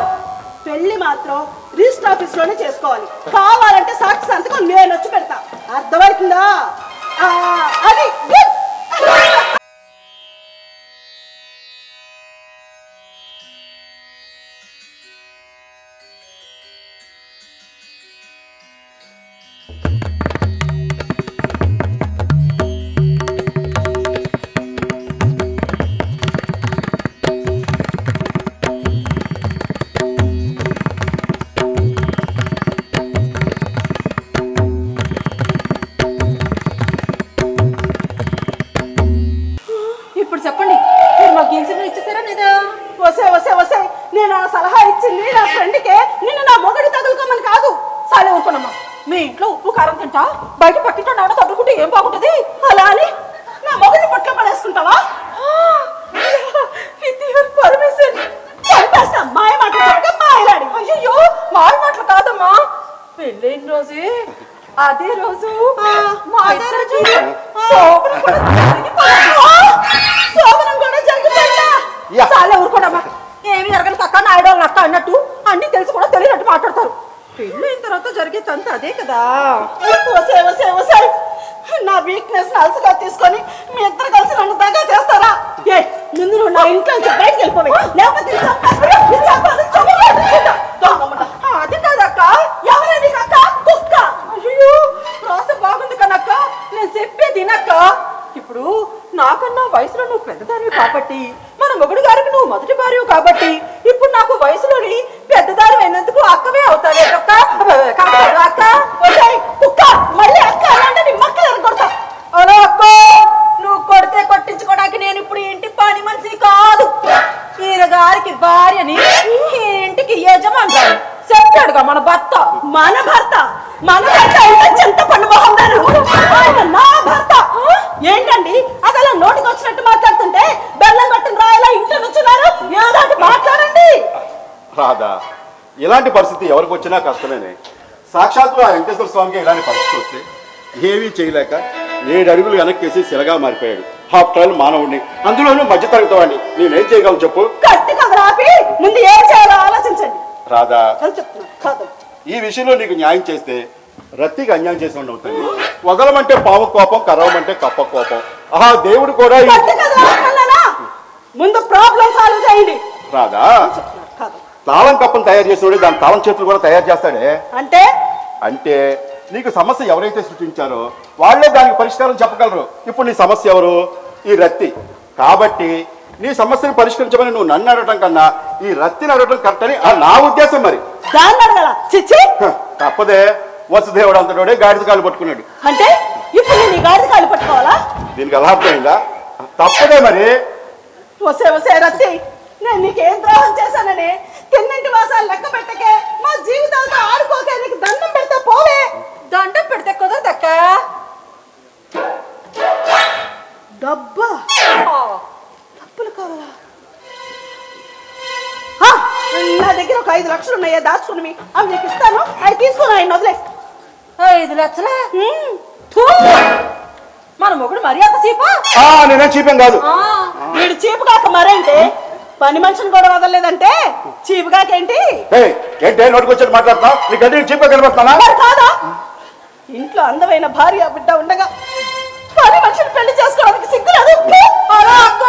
పెళ్లి మాత్రం రిజిస్టర్ ఆఫీస్ లోనే చేసుకోవాలి. కావాలంటే సాక్షి సంతకం నేను వచ్చి పెడతా. అర్థమవుతుందా? అది చెప్పండి, మీరు మాకు గీసిగ్నల్ ఇచ్చేసారా లేదా? వసే నేను ఆ సలహా ఇచ్చింది నా ఫ్రెండ్కే, నిన్ను నా మొగడి తగులుకోమని కాదు. సాలే ఊరుకోనమ్మా. మీ ఇంట్లో ఉప్పు కారం తింటా బయట పక్కింటో నాన్న తగులుకుంటే ఏం బాగుంటుంది? అలా అని నా మొగడి పొట్లో పడేసుకుంటావా? మాయ మాటలు చెప్పక మాయలాడి. అయ్యో మాయ మాటలు కాదమ్మా, పెళ్ళైన రోజే అదే రోజు శోభనం కూడా జరిగిపోయిందా? చాలా ఊరుకోడమ్మా. ఏమి జరగని కక్క నాయడం అక్క అన్నట్టు అన్ని తెలిసి కూడా తెలియనట్టు మాట్లాడతారు. పెళ్ళైన తర్వాత జరిగేదంతా అదే కదా. వసే నా వీక్నెస్ అలసగా తీసుకొని మీ ఇద్దరు కలిసి నన్ను దగ్గర చేస్తారా? ఏ ముందు నువ్వు నా ఇంట్లో నుంచి బయటకు వెళ్ళిపోయి, లేకపోతే అది కాదక్క. ఎవరైనా అక్క కుక్క. అయ్యో రాస బాగుంది కనక్క, నేను చెప్పేది తినక్క. ఇప్పుడు నాకన్నా వయసులో నువ్వు పెద్దదానివి కాబట్టి, మన మొగుడు గారికి నువ్వు మొదటి భార్య కాబట్టి, ఇప్పుడు నాకు వయసులోని పెద్దదారి అయినందుకు అక్కవే అవుతావే అక్క. అక్క కుక్క మళ్ళీ అక్క అంటే నీ మక్కలు కొడతా. అలా అక్క, నువ్వు కొడితే కొట్టించుకోవడానికి నేను ఇప్పుడు ఇంటి పని మనిషి కాదు, ఈయన గారికి భార్యని, ఇంటికి యజమాని చెప్పాడుగా మన భర్త. మన భర్త అంటే చింతపండు మొహం గారు, ఆయన నా భర్త. ఏంటండి అది అలా నోటికి వచ్చినట్టు మాట్లాడుతుంటే బెల్లం కొట్టిన రాయలా ఇంట్లో నుంచున్నారు? ఏదాటి మాట్లాడండి. రాదా, ఇలాంటి పరిస్థితి ఎవరికి వచ్చినా కష్టమేనే. సాక్షాత్తు ఆ వెంకటేశ్వర స్వామికి ఇలాంటి పరిస్థితి వస్తే ఏమీ చేయలేక 7 అడుగులు వెనక్కేసి శిలగా మారిపోయాడు. ఆఫ్టర్ ఆల్ మానవుడిని, అందులోనూ మధ్యతరగతి వాడిని. నేనేం చేయగలను చెప్పు? కత్తి కదరాపి ముందు ఏం చేయాలో ఆలోచించండి. రాదా, చెప్తున్నా కాదు, ఈ విషయంలో నీకు న్యాయం చేస్తే రత్తికి అన్యాయం చేసి అవుతుంది. వదలమంటే పాము కోపం, కరవమంటే కప్ప కోపం. ఆహా దేవుడు కూడా ముందు ప్రాబ్లం సాల్వ్ చేయండి. రాదా, తాళం కప్పను తయారు చేసినోడే దాని తాళం చేతులు కూడా తయారు చేస్తాడే. అంటే నీకు సమస్య ఎవరైతే సృష్టించారో వాళ్ళే దానికి పరిష్కారం చెప్పగలరు. ఇప్పుడు నీ సమస్య ఎవరు? ఈ రత్తి. కాబట్టి నీ సమస్యను పరిష్కరించమని నువ్వు నన్ను అడగటం కన్నా ఈ రత్తిని అడగటం కరెక్ట్ అని నా ఉద్దేశం. మరి దాన్ని అడగల చిచ్చి, తప్పదే. వసుదేవుడు అంతటోడే గాడిద కాలు పట్టుకున్నాడు. అంటే ఇప్పుడు నేను ఈ గాడిద కాలు పట్టుకోవాలా? దీనికి అర్థమైందా? తప్పదే. మరి వసే రత్తి, నేను నీకేం ద్రోహం చేశానని తిన్నింటి వాసాలు లెక్క పెట్టకే, మా జీవితాలతో ఆడుకోకే. నీకు దండం పెడతా పోవే. దండం పెడితే కుదరదక్క. డబ్బా ఆ, డబ్బులు కావాలా? నా దగ్గర ఒక 5 లక్షలు ఉన్నాయా దాచుకుని అవి నీకు ఇస్తాను. అవి తీసుకుని ఆయన వదిలే. 5 లక్షలా? థూ! మన మొగుడు మర్యాద చీపా? నేనేం చీపేం కాదు. వీడు చీపు కాక మరేంటి? పని మనిషిని కూడా వదలలేదంటే చీపు కాకేంటి? ఏంటే నోటికొచ్చేది మాట్లాడుతున్నావు? నీ గడ్డి చీపే కనబడుతున్నా? మరి కాదా? ఇంట్లో అందమైన భార్య బిడ్డ ఉండగా పని మనిషిని పెళ్లి చేసుకోవడానికి సిగ్గులేదు. అలా అక్క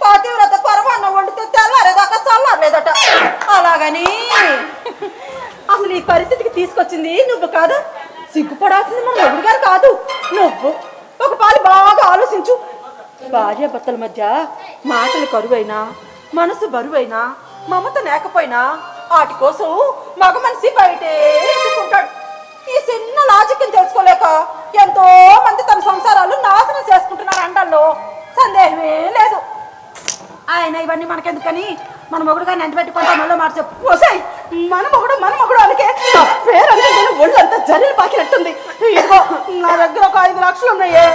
పాతివ్రత పరమాన్నం వండితే తెల్లారేదాకా చల్లారలేదట. అలాగని అసలు ఈ పరిస్థితికి తీసుకొచ్చింది నువ్వు కాదు, సిగ్గుపడాల్సింది మన మొగుడు గారు కాదు, నువ్వు. ఒక పాలు బాగా ఆలోచించు. భార్య భర్తల మధ్య మాటలు కరువైనా, మనసు బరువైనా, మమత లేకపోయినా వాటి కోసం మగ మనిషి బయటే ఎత్తుకుంటాడు. ఈ చిన్న లాజిక్ తెలుసుకోలేక ఎంతో మంది తమ సంసారాలు నాశనం చేసుకుంటున్నారు అండల్లో సందేహమే లేదు. ఆయన ఇవన్నీ మనకెందుకని మన మొగుడు గారిని ఎంత పెట్టుకుంటా మళ్ళీ మాట చెప్పు. ఓసాయి మన మొగుడు అనకే పేరంటే నేను ఒళ్ళంతా జరీలు పాకినట్టుంది. ఇదిగో నా దగ్గర ఒక 5 లక్షలు ఉన్నాయే,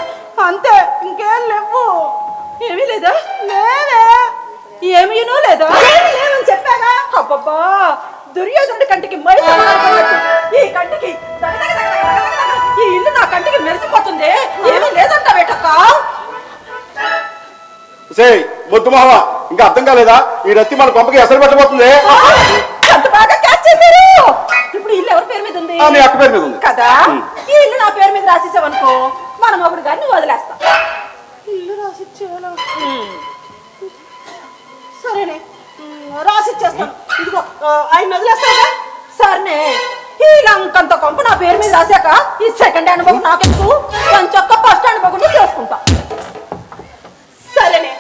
అంతే, ఇంకేం లేవు. ఏమీ లేదా? లేవే. ఏమీనూ లేదా? లేవని చెప్పాగా. అబ్బబ్బా, దుర్యోధనుడి కంటికి మై ఈ కంటికి ఈ ఇల్లు నా కంటికి మెరిసిపోతుంది. ఏమీ లేదంట వేటక్క. మొద్దు మావ ఇంకా అర్థం కాలేదా? ఈ రత్తి మన పంపకి ఎసరు పెట్టబోతుంది. అంత బాగా క్యాచ్ చేశారు. ఇప్పుడు ఇల్లు ఎవరి పేరు మీద ఉంది? నీ అక్క పేరు మీద ఉంది కదా. ఈ ఇల్లు నా పేరు మీద రాసేసావనుకో మన మొగుడు గారిని వదిలేస్తా. ఇల్లు రాసిచ్చేయాలా? సరేనే, రాసిచ్చేస్తాను. ఇదిగో ఆయన వదిలేస్తాగా. సరేనే, ఈ లంకంత కొంప నా పేరు మీద రాశాక ఈ సెకండ్ హ్యాండ్ మొగుడు నాకెందుకు? చొక్క ఫస్ట్ హ్యాండ్ మొగుడు చేసుకుంటా. సరేనే,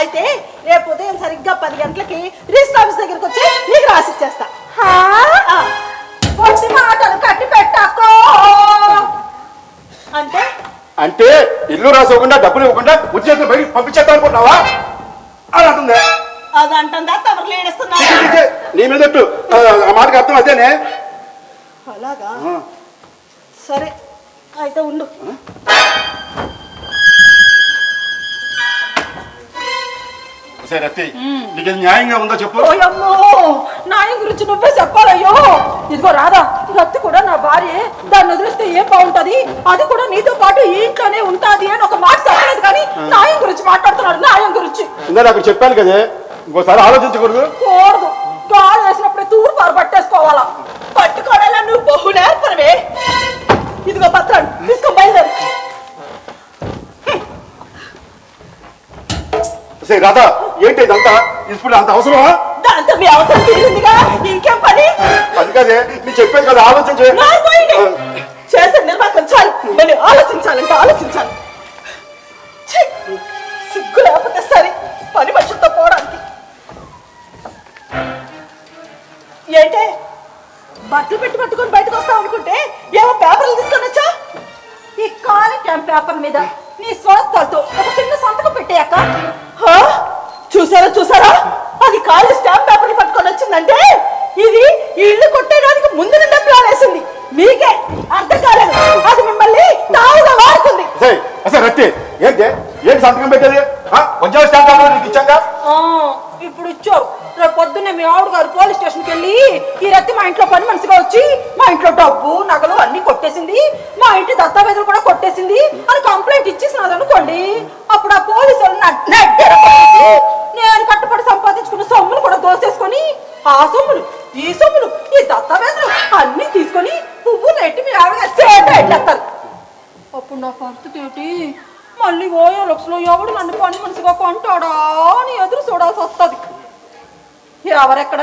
అయితే రేపు ఉదయం సరిగ్గా 10 గంటలకి రిజిస్టర్ ఆఫీస్ దగ్గరికి వచ్చి నీకు రాసిచ్చేస్తా. వచ్చి మాటలు కట్టి పెట్టాకో. అంటే అంటే ఇల్లు రాసివ్వకుండా డబ్బులు ఇవ్వకుండా ఉద్యోగం బయట పంపించేద్దాం అనుకుంటున్నావా? అని అంటుందే. అదంటుందా తమరు లేడేస్తున్నా? నీ మీద ఆ మాటకి అర్థం అదేనే. అలాగా? సరే అయితే ఉండు. నీకు న్యాయంగా ఉందో చెప్పు. ఓయమ్మో, న్యాయం గురించి నువ్వే చెప్పాలయ్యో. ఇదిగో రాదా, రత్తి కూడా నా భార్య, దాన్ని వదిలిస్తే ఏం బాగుంటది, అది కూడా నీతో పాటు ఈ ఇంట్లోనే ఉంటాది అని ఒక మాట చెప్పలేదు. కానీ న్యాయం గురించి మాట్లాడుతున్నాడు. న్యాయం గురించి ఇందాక అక్కడ చెప్పాను కదే, ఇంకోసారి ఆలోచించకూడదు. కూడదు. గాలి వేసినప్పుడే తూరు పారు పట్టేసుకోవాలా. పట్టుకోవడాలా నువ్వు బహు నేర్పరవే. ఇదిగో పత్రాలు తీసుకో, బయలుదేరు. రాధా, ఏంటి ఇదంతా? ఇప్పుడు అంత అవసరమా? దాంతో మీ అవసరం తీరిందిగా, ఇంకేం పని? అది కదే నీ చెప్పేది కదా, ఆలోచించే. చేసే నిర్వాహకం చాలు, మళ్ళీ ఆలోచించాలంటే ఆలోచించాలి. సిగ్గు లేకపోతే సరే పని మనుషులతో పోవడానికి. ఏంటే బట్టలు పెట్టి పట్టుకొని బయటకు వస్తావు అనుకుంటే ఏమో పేపర్లు తీసుకొని వచ్చా? ఈ కాలి క్యాంప్ పేపర్ మీద నీ స్వార్థాలతో ఒక చిన్న సంతకం పెట్టాక చూసారా, అది ఖాళీ స్టాంప్ పేపర్ పట్టుకొని వచ్చిందంటే ఇది ఇల్లు కొట్టేయడానికి ముందు నుండే ప్లాన్ వేసింది. మీకే అర్థం కాలేదు, అది మిమ్మల్ని తావుగా వాడుతుంది. రత్తి ఏంటి సంతకం పెట్టేది? ఉద్యోగ స్టాంప్ నీకు ఇచ్చాక ఇప్పుడు ఇచ్చావు. రేపు పొద్దున్నే మీ ఆవిడ గారు పోలీస్ స్టేషన్కి వెళ్ళి ఈ రత్తి మా ఇంట్లో పని మనిషిగా వచ్చి మా ఇంట్లో డబ్బు నగలు అన్ని కొట్టేసింది, మా ఇంటి దస్తావేజులు కూడా కొట్టేసింది అని కంప్లైంట్ ఇచ్చేసినది అనుకోండి. అప్పుడు ఆ పోలీసు నేను కట్టుబడి సంపాదించుకున్న సొమ్ములు కూడా దోసేసుకొని ఆ సొమ్ములు ఈ సొమ్ములు ఈ దస్తావేజులు అన్ని తీసుకొని పువ్వులు ఎట్టి మీ ఆవిడ ఎట్లేస్తారు. అప్పుడు నా పరిస్థితి ఏంటి? మళ్ళీ ఓయోలక్స్లో ఎవడు నన్ను పని మనిషిగా కొంటాడా అని ఎదురు చూడాల్సి వస్తుంది. ఎవరెక్కడ?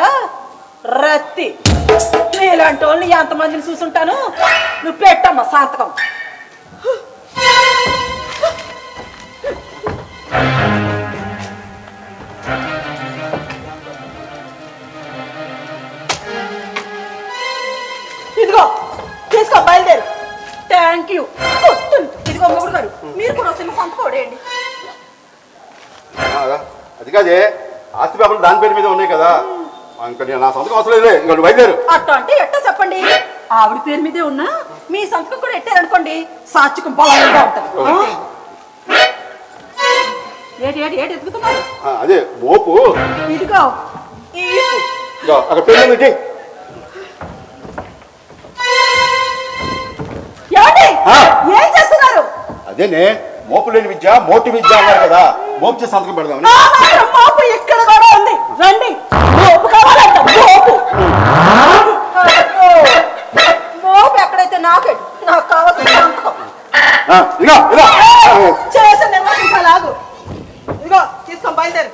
రత్తి. నీలాంటి వాళ్ళని ఎంతమందిని చూసుంటాను. నువ్వు పెట్టమ్మా సంతకం. ఇదిగో తీసుకో, బయలుదేరు. Thank you. ఇదిగో మొగుడు గారు, మీరు కూడా చిన్న సంతకం వేయండి. అది కాదే, ఆస్తి పేపర్లు దాని పేరు మీద ఉన్నాయి కదా, ఇంకా నా సంతకం అవసరం లేదే. ఇంకా బయలుదేరు. అట్ట అంటే ఎట్టా చెప్పండి. ఆవిడ పేరు మీదే ఉన్నా మీ సంతకం కూడా ఎట్టారనుకోండి, సాత్వికం బలంగా ఉంటుంది. ఏటి ఏటి ఏటి ఎత్తుకుతున్నారు అదే మోపు. ఇదిగో ఈ ఈపు. ఇదిగో అక్కడ పెళ్ళి ఏమండి ఏం చేస్తున్నారు? అదేనే మోపు లేని విద్య మోటి విద్య అన్నారు కదా, మోపు చేసి సంతకం పెడదామని. మోపు ఇక్కడ కూడా ఉంది, రండి. మోపు కావాలంట, మోపు. మోపు ఎక్కడైతే నాకు కావాల్సిన సంతకం. చేసి నిర్వహించాలాగు. ఇదిగో తీసుకొని బయలుదేరు.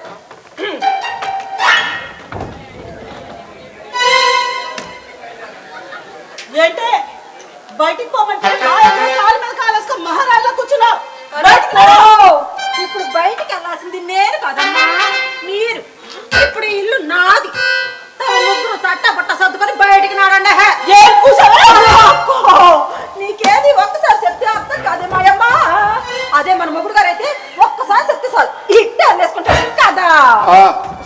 ఏంటి బయటికి పోమంటే కాలు మీద కాలేసుకో మహారాజా కూర్చున్నావు. ఇప్పుడు బయటికి వెళ్ళాల్సింది నేను కదమ్మా, మీరు. ఇప్పుడు ఇల్లు నాది. ముగ్గురు తట్ట పట్ట సర్దుకొని బయటికి నాడండి. నీకేది ఒక్కసారి చెప్తే అర్థం కాదే మాయమ్మ. అదే మన మొగుడు గారు అయితే ఒక్కసారి చెప్తే చాలు ఇట్టే అనేసుకుంటారు కదా.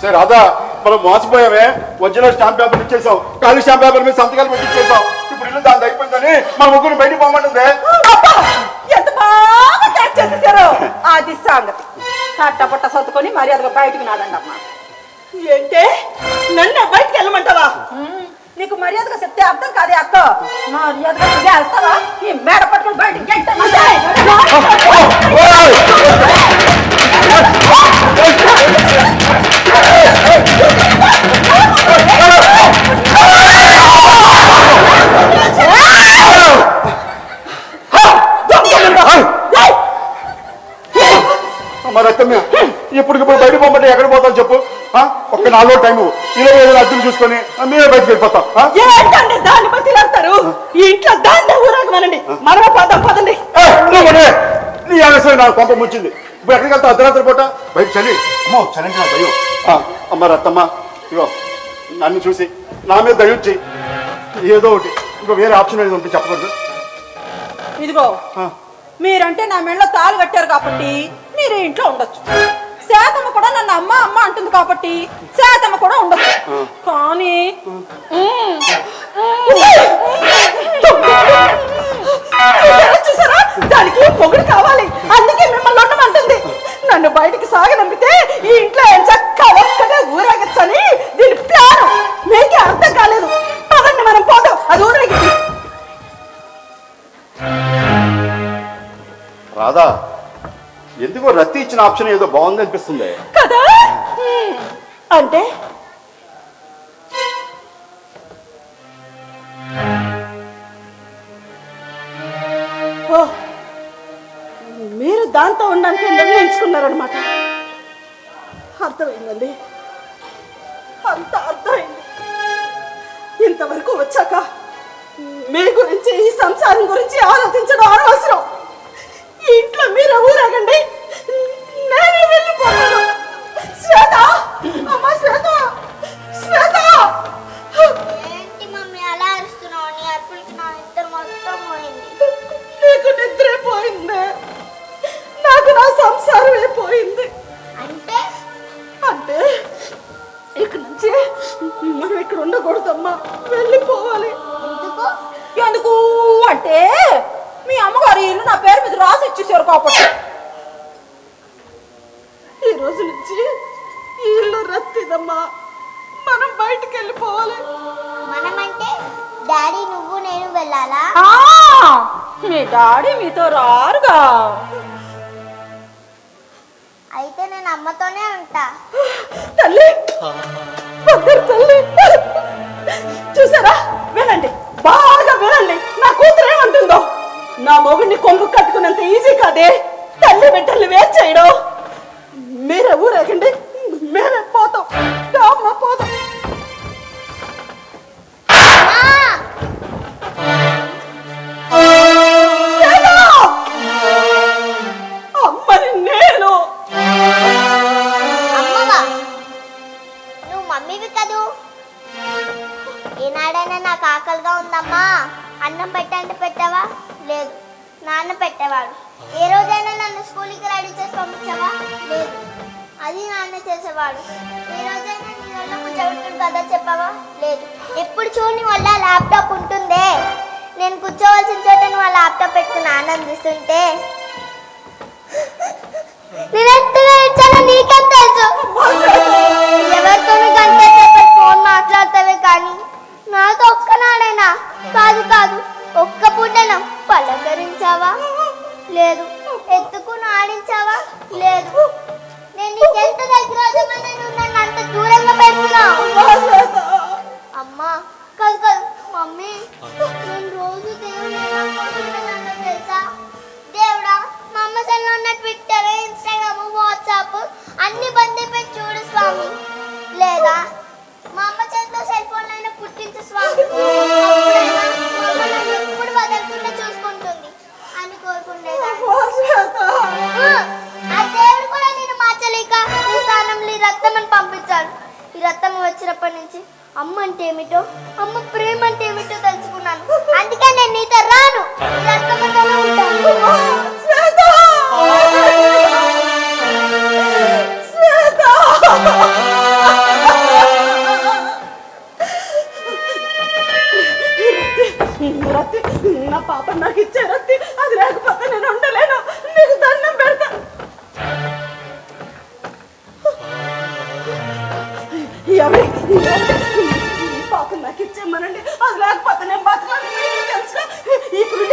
సరే అదా మనం మోసపోయామే. మధ్యలో స్టాంప్ పేపర్ ఇచ్చేసాం, ఖాళీ స్టాంప్ పేపర్ మీద సంతకాలు పెట్టి ఇచ్చేసాం. ఇప్పుడు ఇల్లు దాని అయిపోయిందని మన ముగ్గురు బయటికి పోమంటుంది. ఎంత బాగా క్యాచ్ చేసేసారు. అది సంగతి. తట్ట పట్ట సర్దుకొని మర్యాదగా బయటికి నాడండి అమ్మా. ఏంటే నన్ను బయటికి వెళ్ళమంటావా? నీకు మర్యాదగా చెప్తే అర్థం కాదే అక్క. మర్యాదగా వెళ్తావా? ఈ మేడ పట్టుకుని బయటికి మరి అత్తమ్మ ఇప్పటికిప్పుడు బయట పోమంటే ఎక్కడ పోతాం చెప్పు? ఒక్క 4 రోజులు టైము, 20 అద్దెలు చూసుకొని మీరే బయటకు వెళ్ళిపోతాం. ఏంటండి దాన్ని బట్టి వెళ్తారు? ఈ ఇంట్లో దాన్ని ఊరాగమనండి, మనమే పోతాం. పదండి. నీ ఆలస్యం నాకు కొంప ముంచింది. ఇప్పుడు ఎక్కడికి వెళ్తావు అర్ధరాత్రి పూట? బయట చలి. అమ్మో చలంటే నా భయం. మరి అత్తమ్మ ఇగో నన్ను చూసి నా మీద దయించి ఏదో ఒకటి ఇంకో వేరే ఆప్షన్ ఏదో ఉంటే చెప్పకూడదు. ఇదిగో మీరంటే నా మెళ్ళలో తాళి కట్టారు కాబట్టి మీరే ఇంట్లో ఉండొచ్చు. శాతమ్మ కూడా నన్ను అమ్మ అమ్మ అంటుంది కాబట్టి శాతమ్మ కూడా ఉండొచ్చు. కానీ చూసారా, దానికి మొగుడు కావాలి, అందుకే మిమ్మల్ని ఉండమంటుంది. నన్ను బయటికి సాగనంపితే ఈ ఇంట్లో చక్కగా ఒక్కటే ఊరేగచ్చని దీని ప్లాన్. మీకే అర్థం కాలేదు. పదండి మనం పోదాం. అది ఊరేగింది. రాధా, ఎందుకో రత్తి ఇచ్చిన ఆప్షన్ ఏదో బాగుంది అనిపిస్తుంది కదా. అంటే మీరు దాంతో ఉండడానికి నిర్ణయించుకున్నారనమాట. అర్థమైందండి, అంత అర్థమైంది. ఇంతవరకు వచ్చాక మీ గురించి ఈ సంసారం గురించి ఆలోచించడం అనవసరం. ఈ ఇంట్లో మీరే ఊరేగండి, నేనే వెళ్ళిపోతాను. శ్వేత, అమ్మ శ్వేత, శ్వేత. ఏంటి మమ్మీ అలా అరుస్తున్నావు? నీ అరుపులకి నా నిద్ర మొత్తం పోయింది. నీకు నిద్రే పోయింది, నాకు నా సంసారమే పోయింది. అంటే అంటే ఇక్కడ నుంచి మనం ఇక్కడ ఉండకూడదమ్మా, వెళ్ళిపోవాలి. ఎందుకు? ఎందుకు అంటే మీ అమ్మగారు ఇల్లు నా పేరు మీద రాసి ఇచ్చేసారు కాబట్టి ఈ రోజు నుంచి ఈ ఇల్లు రత్తిదమ్మా. మనం బయటికి వెళ్ళిపోవాలి. మనమంటే డాడీ నువ్వు నేను వెళ్ళాలా? మీ డాడీ మీతో రారుగా. అయితే నేను అమ్మతోనే ఉంటా. తల్లి, తల్లి, చూసారా? వినండి, బాగా వినండి. నా కూతురు ఏమంటుందో. నా మొగుడిని కొంగు కట్టుకున్నంత ఈజీ కాదే తల్లి బిడ్డల్ని వేరు చేయడం. మీరే ఊరేగండి, మేమే పోతాం. అమ్మ పోతాం. అమ్మని నేను. అమ్మవా? నువ్వు మమ్మీవి కదూ. ఏనాడైనా నాకు ఆకలిగా ఉందమ్మా అన్నం పెట్టంటే పెట్టావా? లేదు. నాన్న పెట్టేవాడు. ఏ రోజైనా నన్ను స్కూల్కి రెడీ చేసి పంపించావా? లేదు. అది నాన్న చేసేవాడు. ఏ రోజైనా నీ వల్ల కూర్చోబెట్టుకుని కథ చెప్పావా? లేదు. ఎప్పుడు చూడని వల్ల ల్యాప్టాప్ ఉంటుందే. నేను కూర్చోవలసిన చోట నువ్వు ఆ ల్యాప్టాప్ పెట్టుకుని ఆనందిస్తుంటే నేను ఎంతగా ఇచ్చాను. ఆడించావా? లేదు. నేను నీకెంత దగ్గర అవుతామని నువ్వు నన్ను అంత దూరంగా పెడుతున్నావు. అమ్మా కాదు కాదు మమ్మీ, నేను రోజు దేవుని తెలుసా? దేవుడా, మా అమ్మ సెల్లో ఉన్న ట్విట్టర్, ఇన్స్టాగ్రామ్, వాట్సాప్ అన్ని బంద్ అయిపోయి చూడు స్వామి. లేదా మా అమ్మ చేతిలో సెల్ ఫోన్ అయినా పుట్టించు స్వామి. ఎప్పుడు వదలకుండా చూసుకుంటుంది అని కోరుకుండేదాన్ని. ఆ దేవుడు కూడా నేను మార్చలేక ఈ స్థానంలో ఈ రక్తం అని పంపించాడు. ఈ రక్తం వచ్చినప్పటి నుంచి అమ్మ అంటే ఏమిటో, అమ్మ ప్రేమ అంటే ఏమిటో తెలుసుకున్నాను. అందుకే నేను నీతో రాను, ఈ రక్తంతోనే ఉంటాను. నా పాప నాకు ఇచ్చే రత్తి, అది లేకపోతే నేను ఉండలేను. నీకు దండం పెడతా. పాప నాకు ఇచ్చేమనండి, అది లేకపోతే నేను బతకాలి. తెలుసుగా, ఇప్పుడు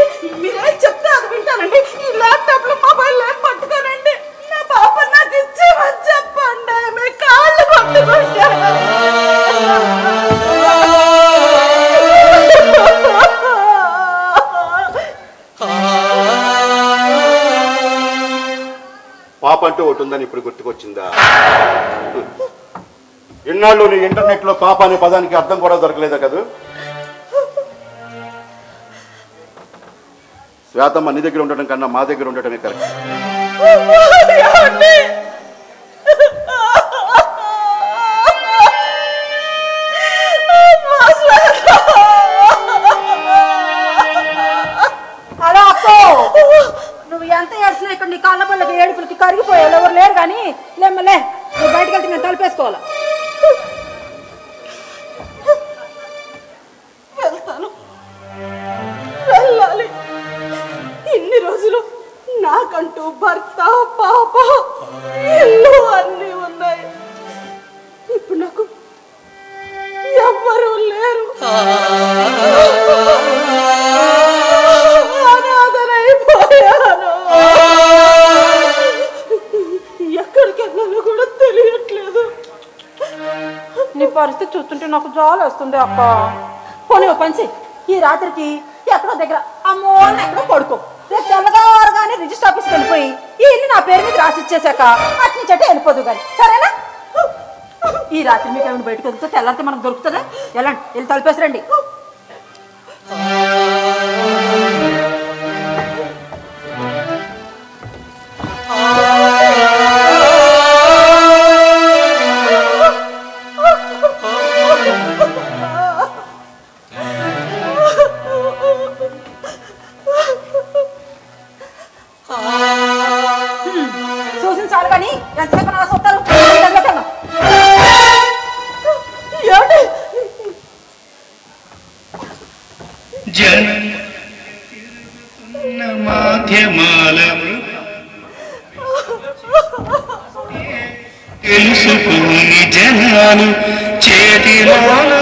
మీరేం చెప్తే అది వింటానండి. ఈ ల్యాప్టాప్ లో మొబైల్ పట్టుకోనండి. నా పాప నాకు ఇచ్చేమని చెప్పండి, మీ కాళ్ళు పట్టుకుంటాను. పాప అంటూ ఒకటి ఉందని ఇప్పుడు గుర్తుకొచ్చిందా? ఎన్నాళ్ళు నీ ఇంటర్నెట్ లో పాప అనే పదానికి అర్థం కూడా దొరకలేదా కదా? శ్వేతమ్మ నీ దగ్గర ఉండటం కన్నా మా దగ్గర ఉండటమే కరెక్ట్. హలో అక్కో, నువ్వు ఎంత ఏడ్చినా ఇక్కడ నీ కాళ్ళ పళ్ళకి ఏడుపులకి కరిగిపోయావు. ఎవరు లేరు కానీ లేమ్మలే, నువ్వు బయటకు వెళ్తే నేను తలుపేసుకోవాలా. వెళ్తాను, వెళ్ళాలి. ఇన్ని రోజులు నాకంటూ భర్త, పాప, ఇల్లు అన్నీ ఉన్నాయి. ఇప్పుడు నాకు ఎవ్వరూ లేరు. అనాథనైపోయాను. ఎక్కడికి వెళ్ళాలో కూడా తెలియట్లేదు. నీ పరిస్థితి చూస్తుంటే నాకు జాలి వస్తుంది అక్క. పోనీ ఓ పంచి, ఈ రాత్రికి ఎక్కడో దగ్గర అమ్మో ఎక్కడో పడుకో. రేపు తెల్లగారుగానే రిజిస్టర్ ఆఫీస్కి వెళ్ళిపోయి ఈ ఇల్లు నా పేరు మీద రాసి ఇచ్చేసాక అట్నుంచటే వెళ్ళిపోదు కానీ, సరేనా? ఈ రాత్రి మీకు ఏమైనా బయటకు వెళ్తే తెల్లారితే మనకు దొరుకుతుందా? వెళ్ళండి, వెళ్ళి తలిపేసరండి. చూసిన చాలు కానీ ఎంతసేపు నా సొత్తారు మాధ్యమాలను తెలుసుకుని జనాలు చేతిలోన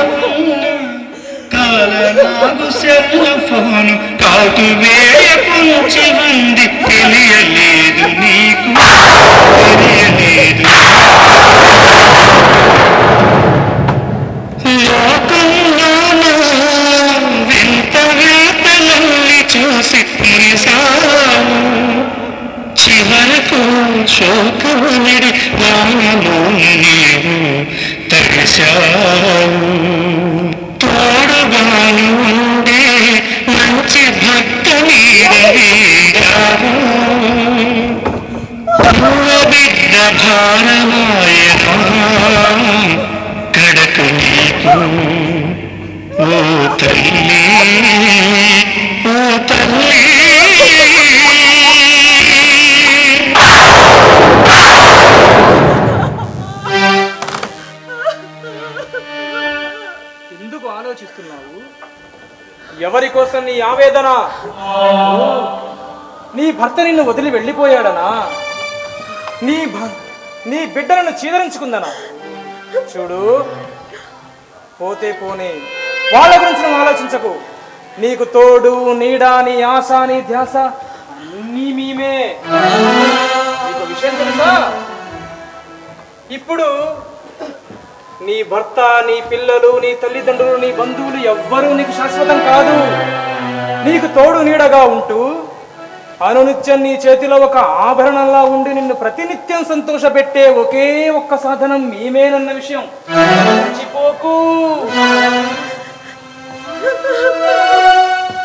కాలనాగు సెల్ ఫోను కాటు వేయకుంచి ఉంది. తెలియలేదు నీకు, తెలియలేదు. లోకంలోన వింత వింతలన్నీ చూసి మురిసాము. చివరకు శోకమునిడి నాలో నీవు తరిశావు. తోడుగాను ఉండే మంచి భక్త నీడవేయావు. బిడ్డ భారమాయనా కడకు నీకు. ఓ తల్లి, ఓ తల్లి. ఎందుకు ఆలోచిస్తున్నావు? ఎవరి కోసం నీ ఆవేదన? నీ భర్త నిన్ను వదిలి వెళ్ళిపోయాడనా? నీ బిడ్డలను చీదరించుకుందనా? చూడు, పోతే పోనీ, వాళ్ళ గురించి నువ్వు ఆలోచించకు. నీకు తోడు నీడ, నీ ఆశ, నీ ధ్యాస అన్నీ మేమే. విషయం తెలుసా? ఇప్పుడు నీ భర్త, నీ పిల్లలు, నీ తల్లిదండ్రులు, నీ బంధువులు ఎవ్వరూ నీకు శాశ్వతం కాదు. నీకు తోడు నీడగా ఉంటూ అనునిత్యం నీ చేతిలో ఒక ఆభరణంలా ఉండి నిన్ను ప్రతినిత్యం సంతోషపెట్టే ఒకే ఒక్క సాధనం మేమేనన్న విషయం మర్చిపోకు.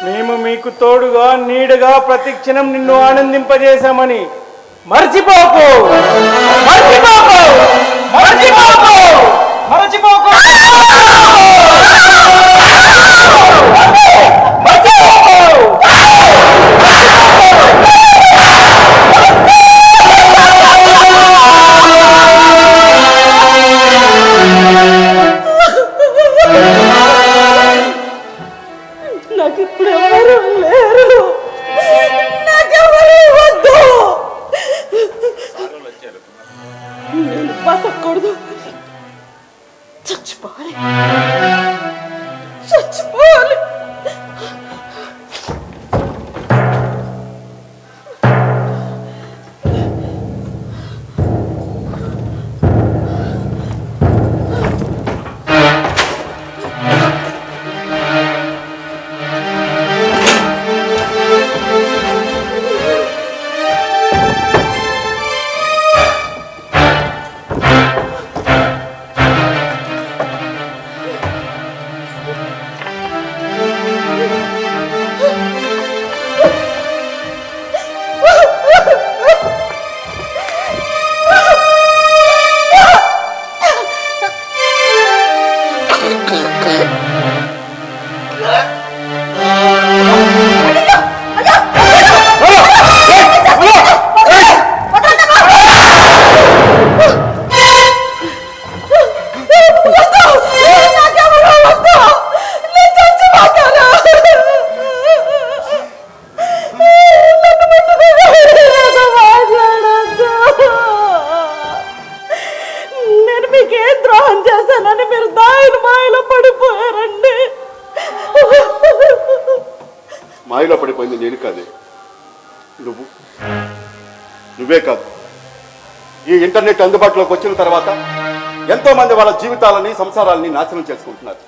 మేము మీకు తోడుగా నీడగా ప్రతిక్షణం నిన్ను ఆనందింపజేశామని మర్చిపోకు. మర్చిపోకు. మర్చిపోకు. మర్చిపోకు. నాకు ఇప్పుడు ఎవరు లేరు, నాకెవరు వద్దు. నేను బతకూడదు, చచ్చిపోవాలి, చచ్చిపోవాలి. మాయలో పడిపోయింది నేను కాదే, నువ్వే కాదు. ఈ ఇంటర్నెట్ అందుబాటులోకి వచ్చిన తర్వాత ఎంతో మంది వాళ్ళ జీవితాలని, సంసారాలని నాశనం చేసుకుంటున్నారు.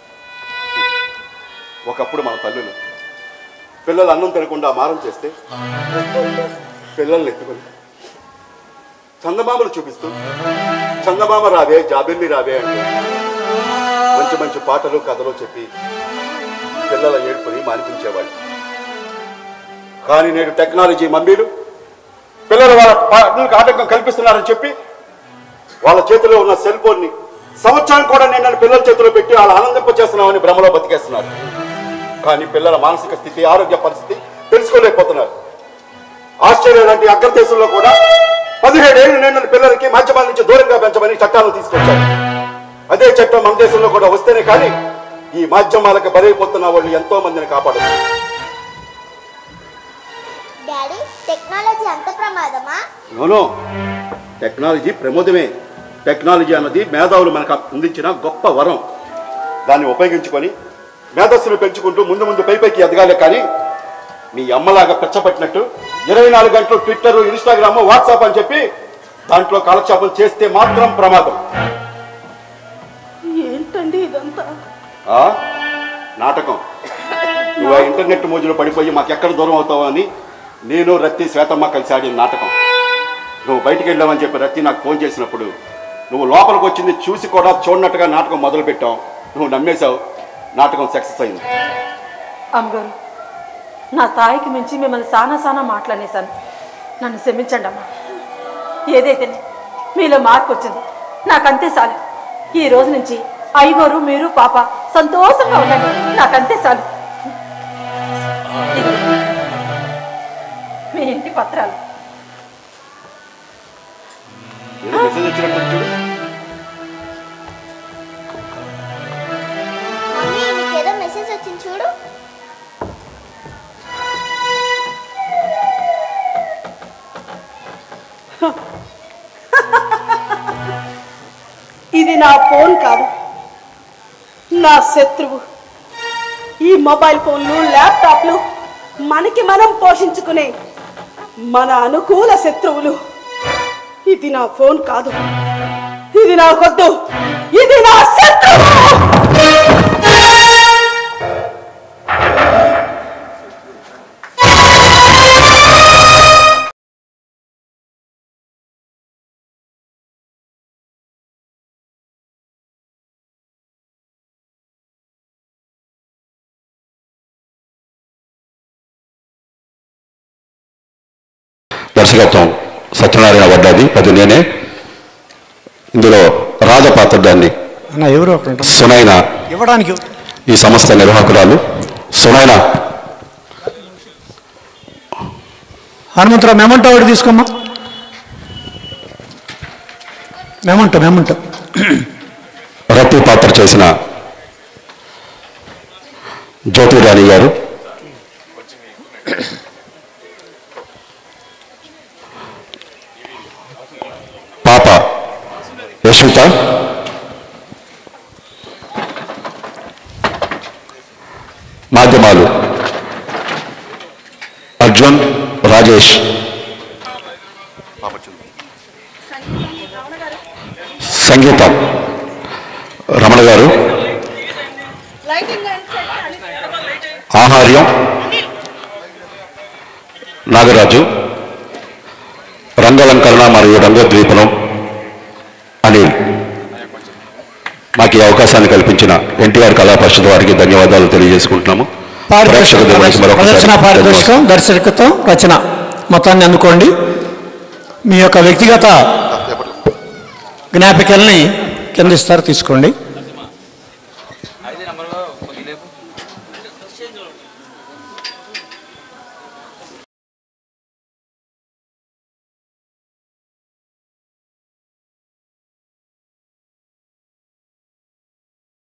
ఒకప్పుడు మన తల్లులు పిల్లలు అన్నం తినకుండా మారం చేస్తే పిల్లల్ని ఎత్తుకొని చందమామలు చూపిస్తూ చందమామ రావే, జాబిల్లి రావే అంటే మంచి మంచి పాటలు, కథలు చెప్పి పిల్లల ఏడుపుని మానిపించేవాళ్ళు. కానీ నేడు టెక్నాలజీ మమ్మీలు పిల్లలు వాళ్ళ పాటలకు ఆటంకం కల్పిస్తున్నారని చెప్పి వాళ్ళ చేతిలో ఉన్న సెల్ ఫోన్ని సంవత్సరం కూడా నేను పిల్లల చేతిలో పెట్టి వాళ్ళ ఆనందింపచేస్తున్నామని భ్రమలో బతికేస్తున్నారు. కానీ పిల్లల మానసిక స్థితి, ఆరోగ్య పరిస్థితి తెలుసుకోలేకపోతున్నారు. ఆస్ట్రేలియా లాంటి అగ్రదేశంలో కూడా 17 ఏళ్ళు నిండిన పిల్లలకి మాధ్యమాల నుంచి దూరంగా పెంచమని చట్టాలను తీసుకొచ్చారు. అదే చట్టం మన దేశంలో కూడా వస్తేనే కానీ ఈ మాధ్యమాలకు బలైపోతున్న వాళ్ళు ఎంతో మందిని కాపాడుతున్నారు. డాడీ, టెక్నాలజీ అంత ప్రమాదమా? నో, టెక్నాలజీ ప్రమోదమే. టెక్నాలజీ అన్నది మేధావులు మనకు అందించిన గొప్ప వరం. దాన్ని ఉపయోగించుకొని మేధస్సును పెంచుకుంటూ ముందు ముందు పైకి ఎదగాలి. కానీ మీ అమ్మలాగా పెచ్చపట్టినట్టు 24 గంటలు ట్విట్టర్, ఇన్స్టాగ్రామ్, వాట్సాప్ అని చెప్పి దాంట్లో కాలక్షేపం చేస్తే మాత్రం ప్రమాదం. ఏంటండి ఇదంతా? నాటకం. నువ్వు ఆ ఇంటర్నెట్ మోజులో పడిపోయి మాకెక్కడ దూరం అవుతావు అని నేను, రత్తి, శ్వేతమ్మ కలిసి ఆడిన నాటకం. నువ్వు బయటికి వెళ్ళావని చెప్పి రత్తి నాకు ఫోన్ చేసినప్పుడు నువ్వు లోపలికి వచ్చింది చూసి కూడా చూడనట్టుగా నాటకం మొదలు పెట్టావు. నువ్వు నమ్మేశావు. నాటకం సక్సెస్ అయింది. అమ్మగారు, నా తాయికి మించి మిమ్మల్ని సానా మాట్లాడేశాను. నన్ను క్షమించండి అమ్మా. ఏదైతే మీలో మార్పు వచ్చింది, నాకంతే చాలు. ఈ రోజు నుంచి అయ్యగారు, మీరు, పాప సంతోషంగా ఉండండి. నాకంతే చాలు. మీ ఇంటి పత్రాలు. మెసేజ్ వచ్చినట్టు చూడు. మమ్మీ, నీకేదో మెసేజ్ వచ్చింది చూడు. ఇది నా ఫోన్ కాదు, నా శత్రువు. ఈ మొబైల్ ఫోన్లు, ల్యాప్టాప్లు మనకి మనం పోషించుకునే మన అనుకూల శత్రువులు. ఇది నా ఫోన్ కాదు, ఇది నా కొద్దు, ఇది నా శత్రువు. దర్శకత్వం సత్యనారాయణ వడ్డాది, అది నేనే. ఇందులో రాజపాత్ర దాన్ని అన్న ఎవరు ఒకరు సునైన ఇవ్వడానికి ఈ సంస్థ నిర్వాహకురాలు సునైన. హనుమంతరావు మెమంటో ఒకటి తీసుకోమ్మా. మెమంటో రతి పాత్ర చేసిన జ్యోతిరాణి గారు, పాప యశ్విత, మాధ్యమాలు అర్జున్, రాజేష్, సంగీతం రమణ గారు, ఆహార్యం నాగరాజు, రంగలంకరణ మరియు రంగోద్వీపనం అనిల్. మాకు ఈ అవకాశాన్ని కల్పించిన ఎన్టీఆర్ కళా పరిషత్ వారికి ధన్యవాదాలు తెలియజేసుకుంటున్నాము. ప్రదర్శన పారితోషికం, దర్శకత్వం, రచన మొత్తాన్ని అందుకోండి. మీ యొక్క వ్యక్తిగత జ్ఞాపికల్ని కింద ఇస్తారు, తీసుకోండి.